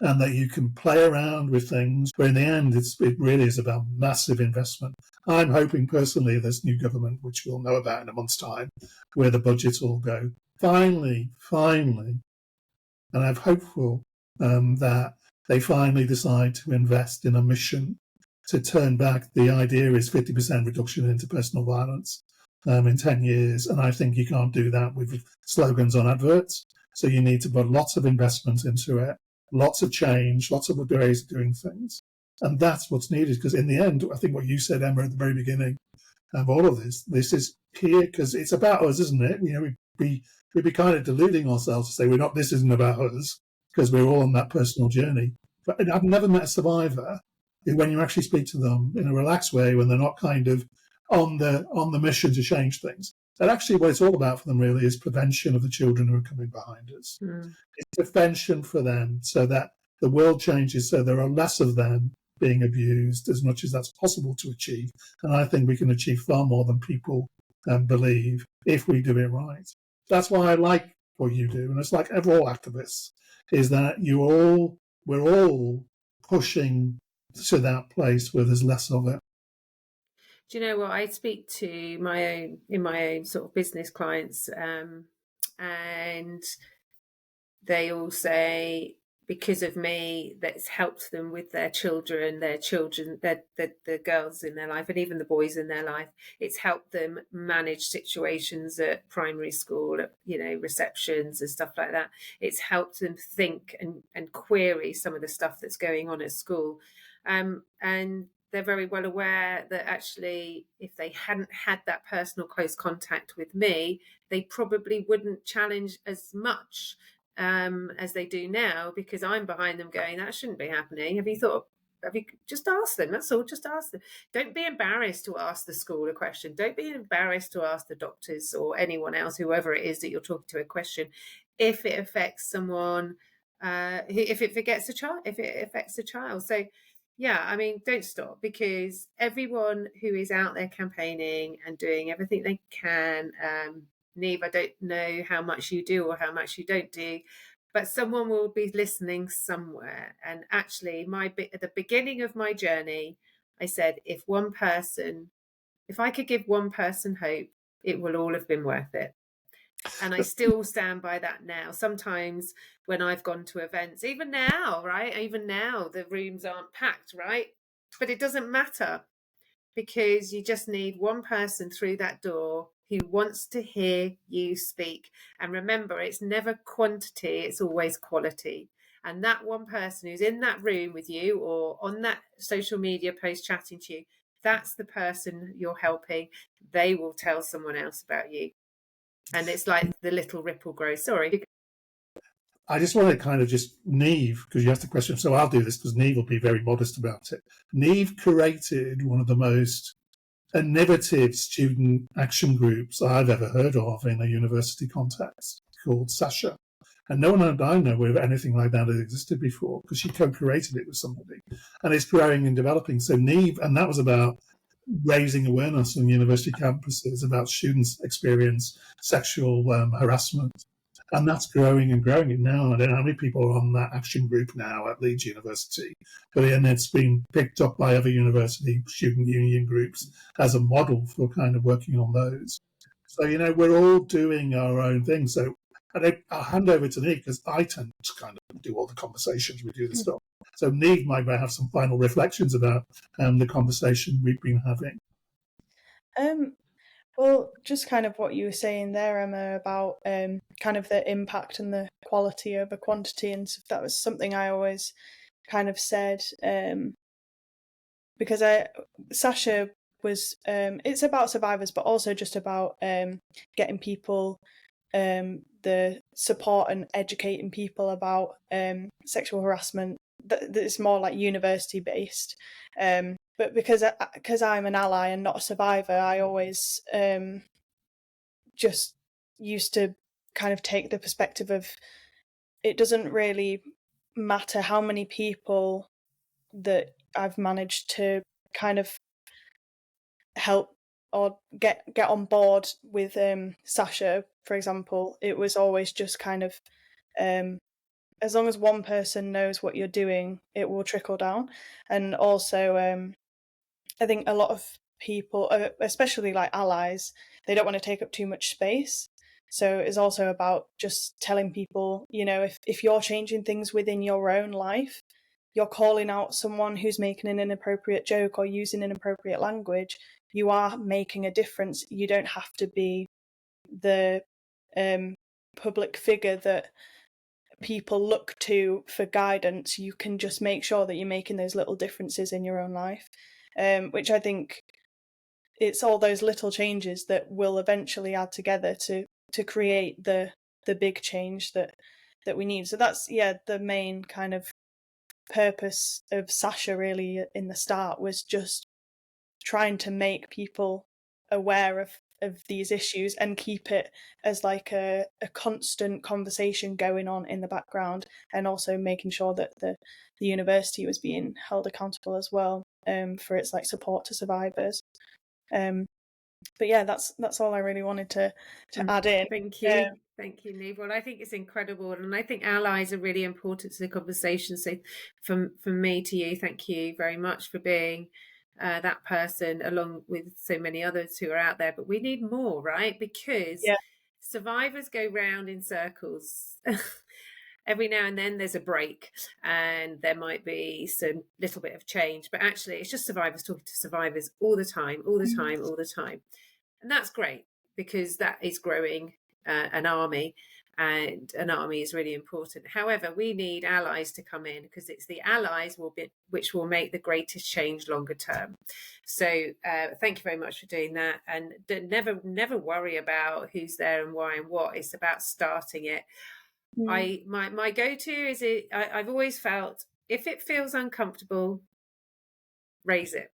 and that you can play around with things, but in the end, it really is about massive investment. I'm hoping personally this new government, which we'll know about in a month's time, where the budgets all go, finally, and I'm hopeful that they finally decide to invest in a mission to turn back. The idea is 50% reduction in interpersonal violence in 10 years. And I think you can't do that with slogans on adverts. So you need to put lots of investment into it, lots of change, lots of ways of doing things. And that's what's needed. Because in the end, I think what you said, Emma, at the very beginning of all of this is here because it's about us, isn't it? We'd be kind of deluding ourselves to say this isn't about us, because we're all on that personal journey. But I've never met a survivor when you actually speak to them in a relaxed way, when they're not kind of on the mission to change things. That actually what it's all about for them really is prevention of the children who are coming behind us. It's prevention for them so that the world changes, so there are less of them being abused as much as that's possible to achieve. And I think we can achieve far more than people believe if we do it right. That's why I like what you do. And it's like all activists, is that we're all pushing to that place where there's less of it. Do you know what? I speak to my own sort of business clients, and they all say, because of me, that's helped them with their children, the girls in their life, and even the boys in their life. It's helped them manage situations at primary school, at, receptions and stuff like that. It's helped them think and query some of the stuff that's going on at school. And they're very well aware that actually, if they hadn't had that personal close contact with me, they probably wouldn't challenge as much as they do now, because I'm behind them going, that shouldn't be happening. Have you thought have you just ask them? That's all. Just ask them. Don't be embarrassed to ask the school a question. Don't be embarrassed to ask the doctors or anyone else, whoever it is that you're talking to, a question if it affects someone, if it affects a child. So yeah, I mean, don't stop, because everyone who is out there campaigning and doing everything they can, Neve, I don't know how much you do or how much you don't do, but someone will be listening somewhere. And actually, at the beginning of my journey, I said, if I could give one person hope, it will all have been worth it. And I still stand by that now. Sometimes when I've gone to events, even now, right? Even now, the rooms aren't packed, right? But it doesn't matter, because you just need one person through that door who wants to hear you speak. And remember, it's never quantity, it's always quality. And that one person who's in that room with you or on that social media post chatting to you, that's the person you're helping. They will tell someone else about you. And it's like the little ripple grows. Sorry. I just want to kind of just Neve, because you asked the question, so I'll do this because Neve will be very modest about it. Neve created one of the most innovative student action groups I've ever heard of in a university context, called Sasha. And no one I know where anything like that had existed before, because she co-created it with somebody. And it's growing and developing. So Neve, and that was about raising awareness on university campuses about students' experience sexual harassment. And that's growing and growing it now. I don't know how many people are on that action group now at Leeds University, but and it's been picked up by other university student union groups as a model for kind of working on those. So, we're all doing our own thing. So I'll hand over to Neve, because I tend to kind of do all the conversations, we do the stuff. So Neve might have some final reflections about the conversation we've been having. Well, just kind of what you were saying there, Emma, about kind of the impact and the quality over quantity, and stuff. That was something I always kind of said, because Sasha was, it's about survivors, but also just about getting people the support and educating people about sexual harassment. That's more like university based. But because I'm an ally and not a survivor, I always just used to kind of take the perspective of, it doesn't really matter how many people that I've managed to kind of help or get on board with Sasha, for example. It was always just kind of, as long as one person knows what you're doing, it will trickle down. And also, I think a lot of people, especially like allies, they don't want to take up too much space. So it's also about just telling people, if you're changing things within your own life, you're calling out someone who's making an inappropriate joke or using inappropriate language, you are making a difference. You don't have to be the public figure that people look to for guidance. You can just make sure that you're making those little differences in your own life, which I think it's all those little changes that will eventually add together to create the big change that we need. So that's the main kind of purpose of Sasha really in the start, was just trying to make people aware of these issues and keep it as like a constant conversation going on in the background, and also making sure that the university was being held accountable as well for its like support to survivors. But yeah, that's all I really wanted to add in. Thank you. Thank you, Neve. Well, I think it's incredible, and I think allies are really important to the conversation. So from me to you, thank you very much for being that person, along with so many others who are out there. But we need more, right? Because survivors go round in circles. Every now and then there's a break, and there might be some little bit of change, but actually it's just survivors talking to survivors all the time. And that's great, because that is growing an army, and an army is really important. However, we need allies to come in, because it's the allies which will make the greatest change longer term. So thank you very much for doing that, and never worry about who's there and why and what. It's about starting it. My go-to is I've always felt, if it feels uncomfortable, raise it.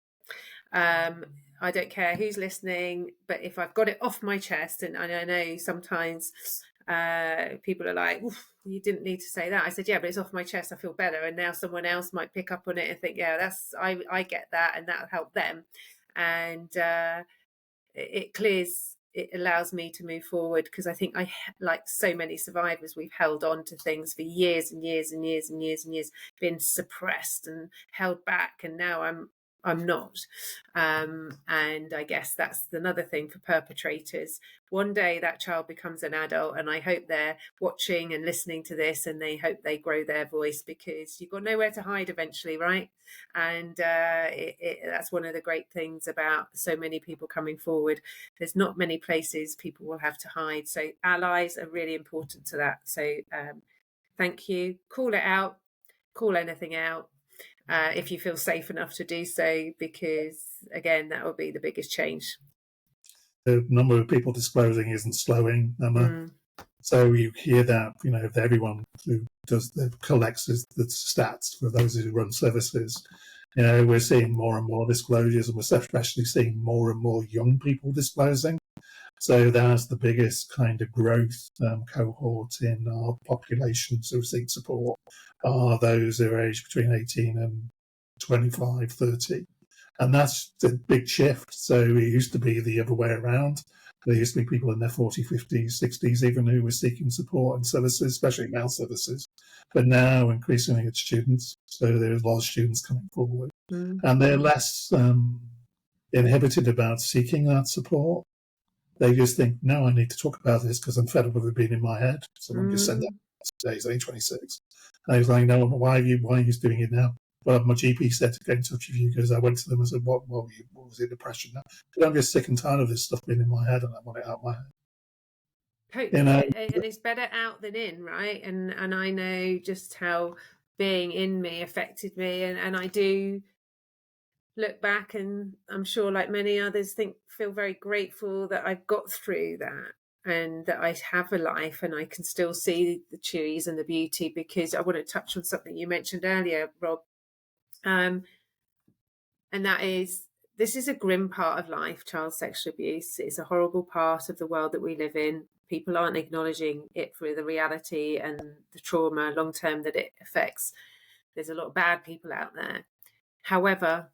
I don't care who's listening, but if I've got it off my chest, and I know sometimes people are like, you didn't need to say that. I said, yeah, but it's off my chest. I feel better. And now someone else might pick up on it and think, yeah, I get that, and that'll help them. And it allows me to move forward, because I think like so many survivors, we've held on to things for years and years and years and years and years, been suppressed and held back, and now I'm not. And I guess that's another thing for perpetrators. One day that child becomes an adult, and I hope they're watching and listening to this, and they hope they grow their voice, because you've got nowhere to hide eventually, right? And that's one of the great things about so many people coming forward. There's not many places people will have to hide. So allies are really important to that. So thank you. Call it out. Call anything out. If you feel safe enough to do so, because again, that will be the biggest change. The number of people disclosing isn't slowing, Emma. So you hear that, everyone who collects the stats for those who run services, we're seeing more and more disclosures, and we're especially seeing more and more young people disclosing. So that's the biggest kind of growth cohort in our populations who seek support, are those who are aged between 18 and 25, 30. And that's the big shift. So it used to be the other way around. There used to be people in their 40s, 50s, 60s even who were seeking support and services, especially male services. But now increasingly it's students. So there's a lot of students coming forward. And they're less inhibited about seeking that support. They just think, no, I need to talk about this because I'm fed up with it being in my head. Someone just said that today, he's only 26. And I was like, no, why are you doing it now? Well, my GP said to get in touch with you, because I went to them and said, what was it, depression? No, but I'm just sick and tired of this stuff being in my head, and I want it out of my head. Totally. And it's better out than in, right? And I know just how being in me affected me, and I do look back, and I'm sure like many others feel very grateful that I've got through that, and that I have a life, and I can still see the trees and the beauty. Because I want to touch on something you mentioned earlier, Rob, and that is, this is a grim part of life. Child sexual abuse is a horrible part of the world that we live in. People aren't acknowledging it for the reality and the trauma long term that it affects. There's a lot of bad people out there. However,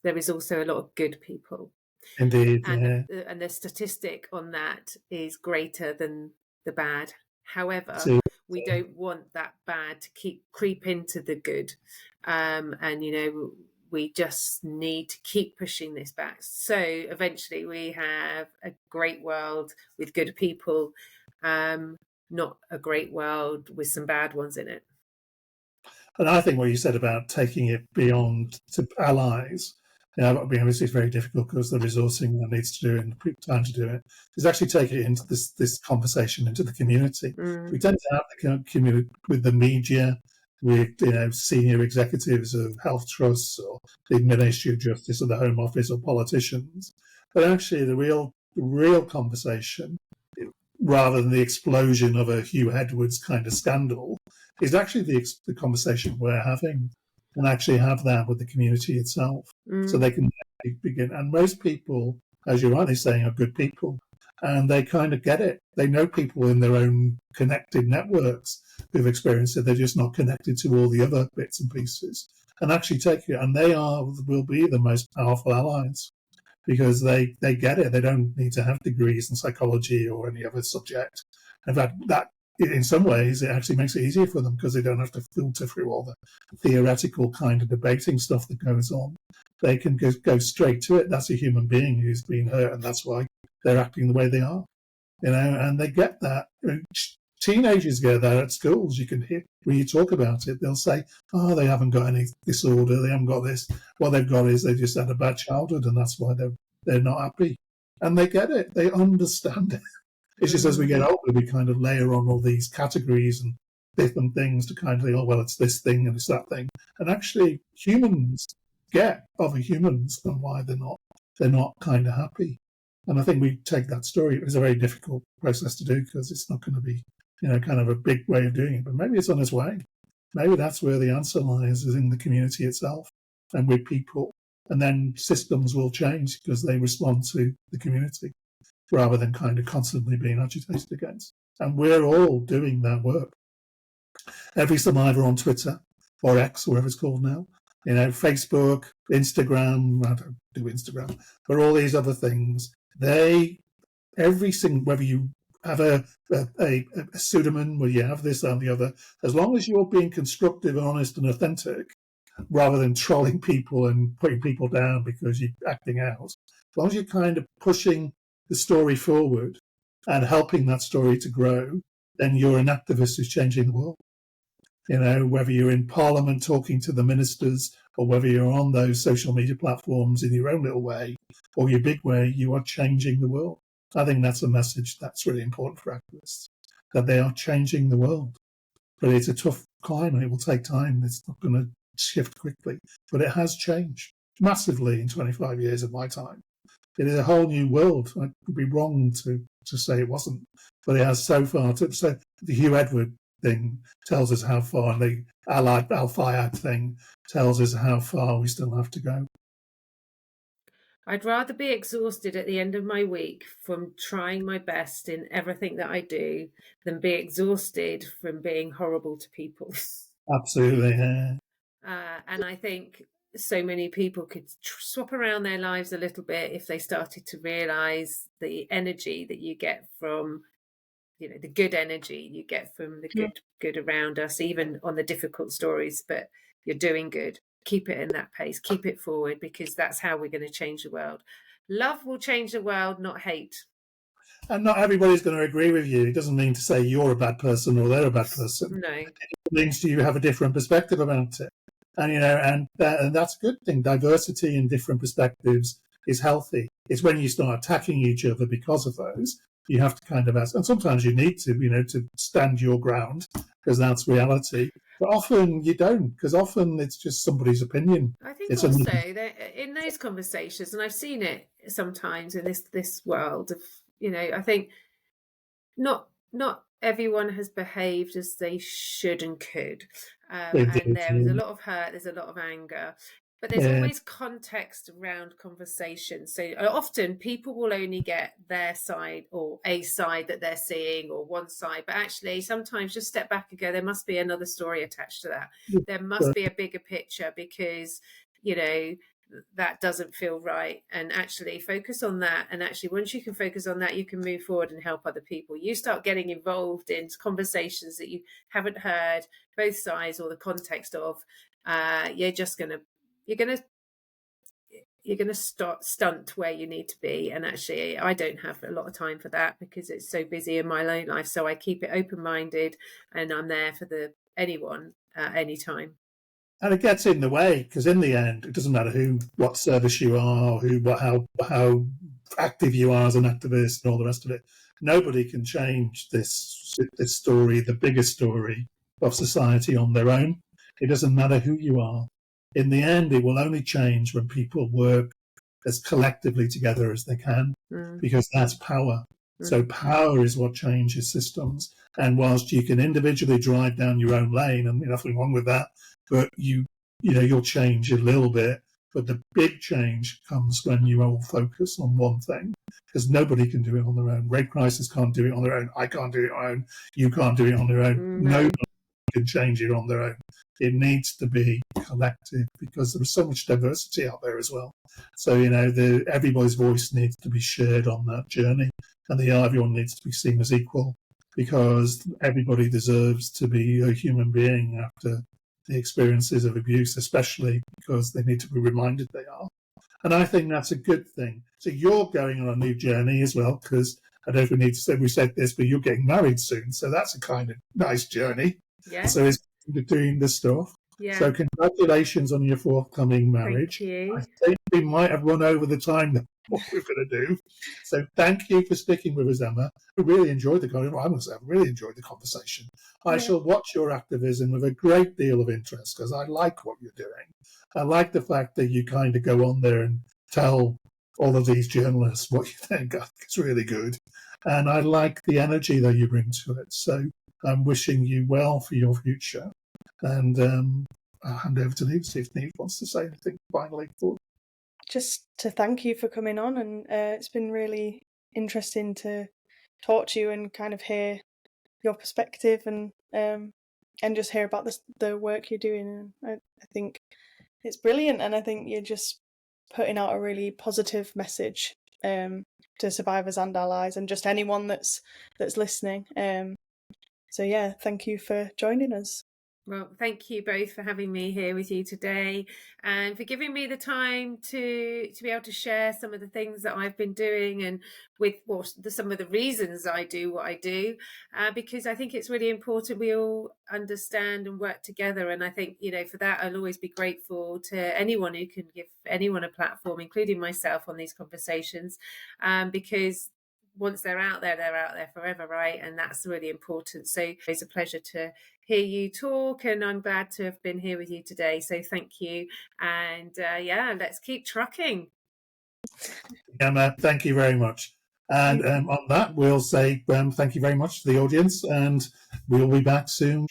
there is also a lot of good people. Indeed, and the statistic on that is greater than the bad. However, we don't want that bad to creep into the good, and we just need to keep pushing this back. So eventually we have a great world with good people, not a great world with some bad ones in it. And I think what you said about taking it beyond to allies, obviously it's very difficult because the resourcing one needs to do it and the time to do it, is actually take it into this conversation, into the community. We tend to have the community with the media, with senior executives of health trusts or the Ministry of Justice or the Home Office or politicians. But actually the real conversation, rather than the explosion of a Hugh Edwards kind of scandal, is actually the conversation we're having, and actually have that with the community itself, so they can begin. And most people, as you're rightly saying, are good people, and they kind of get it. They know people in their own connected networks who've experienced it. They're just not connected to all the other bits and pieces, and actually take it. And they will be the most powerful allies, because they get it. They don't need to have degrees in psychology or any other subject. In fact, that in some ways, it actually makes it easier for them, because they don't have to filter through all the theoretical kind of debating stuff that goes on. They can go straight to it. That's a human being who's been hurt, and that's why they're acting the way they are. And they get that. Teenagers get that at schools. You can hear when you talk about it, they'll say, "Oh, they haven't got any disorder. They haven't got this. What they've got is they just had a bad childhood, and that's why they're not happy." And they get it. They understand it. It's just as we get older, we kind of layer on all these categories and different things to kind of think, oh, well, it's this thing and it's that thing. And actually, humans get other humans and why they're not kind of happy. And I think we take that story. It was a very difficult process to do, because it's not going to be, kind of a big way of doing it. But maybe it's on its way. Maybe that's where the answer lies, is in the community itself and with people. and then systems will change because they respond to the community rather than kind of constantly being agitated against. And we're all doing that work. Every survivor on Twitter or X, or whatever it's called now, Facebook, Instagram, I don't do Instagram, but all these other things, every single, whether you have a pseudonym, whether you have this and the other, as long as you're being constructive, honest, and authentic, rather than trolling people and putting people down because you're acting out, as long as you're kind of pushing the story forward and helping that story to grow, then you're an activist who's changing the world. Whether you're in Parliament talking to the ministers or whether you're on those social media platforms in your own little way or your big way, you are changing the world. I think that's a message that's really important for activists, that they are changing the world. But it's a tough climb and it will take time. It's not going to shift quickly. But it has changed massively in 25 years of my time. It is a whole new world. I would be wrong to say it wasn't. But it has so far. So the Hugh Edward thing tells us how far, and the Al-Fayed thing tells us how far we still have to go. I'd rather be exhausted at the end of my week from trying my best in everything that I do than be exhausted from being horrible to people. Absolutely, yeah. And I think so many people could swap around their lives a little bit if they started to realise the energy that you get from, the good energy you get from the good around us, even on the difficult stories. But you're doing good. Keep it in that pace. Keep it forward, because that's how we're going to change the world. Love will change the world, not hate. And not everybody's going to agree with you. It doesn't mean to say you're a bad person or they're a bad person. No. It means you have a different perspective about it. And, and that's a good thing. Diversity and different perspectives is healthy. It's when you start attacking each other because of those, you have to kind of ask. And sometimes you need to stand your ground, because that's reality. But often you don't, because often it's just somebody's opinion. I think also that in those conversations, and I've seen it sometimes in this world of, I think not everyone has behaved as they should and could. And there is a lot of hurt, there's a lot of anger. But there's always context around conversation. So often people will only get their side or a side that they're seeing, or one side. But actually, sometimes just step back and go, there must be another story attached to that. There must be a bigger picture, because, that doesn't feel right. And actually focus on that. And actually, once you can focus on that, you can move forward and help other people. You start getting involved in conversations that you haven't heard both sides or the context of. You're going to start stunt where you need to be. And actually, I don't have a lot of time for that, because it's so busy in my own life. So I keep it open-minded, and I'm there for anyone at any time. And it gets in the way, because in the end, it doesn't matter what service you are, how active you are as an activist and all the rest of it. Nobody can change this story, the bigger story of society on their own. It doesn't matter who you are. In the end, it will only change when people work as collectively together as they can, because that's power. So power is what changes systems. And whilst you can individually drive down your own lane, and nothing wrong with that, but you'll change a little bit. But the big change comes when you all focus on one thing, because nobody can do it on their own. Rape crisis can't do it on their own. I can't do it on their own. You can't do it on their own. Nobody can change it on their own. It needs to be collective, because there's so much diversity out there as well. So, everybody's voice needs to be shared on that journey, and everyone needs to be seen as equal, because everybody deserves to be a human being after the experiences of abuse, especially because they need to be reminded they are. And I think that's a good thing. So you're going on a new journey as well, because I don't know if we said this, but you're getting married soon. So that's a kind of nice journey. Yeah. So it's doing this stuff. Yeah. So congratulations on your forthcoming marriage. Thank you. I think we might have run over the time that what we're going to do. So thank you for sticking with us, Emma. I really enjoyed the conversation. I shall watch your activism with a great deal of interest, because I like what you're doing. I like the fact that you kind of go on there and tell all of these journalists what you think. It's really good. And I like the energy that you bring to it. So I'm wishing you well for your future. And I'll hand over to Neve, see if Neve wants to say anything finally. just to thank you for coming on, and it's been really interesting to talk to you and kind of hear your perspective and just hear about the work you're doing. And I think it's brilliant, and I think you're just putting out a really positive message to survivors and allies, and just anyone that's listening. So yeah, thank you for joining us. Well, thank you both for having me here with you today, and for giving me the time to be able to share some of the things that I've been doing, and with some of the reasons I do what I do, because I think it's really important we all understand and work together. And I think, for that, I'll always be grateful to anyone who can give anyone a platform, including myself, on these conversations, because once they're out there forever, right? And that's really important. So it's a pleasure to hear you talk, and I'm glad to have been here with you today. So thank you. And let's keep trucking. Emma, thank you very much. And on that, we'll say thank you very much to the audience, and we'll be back soon.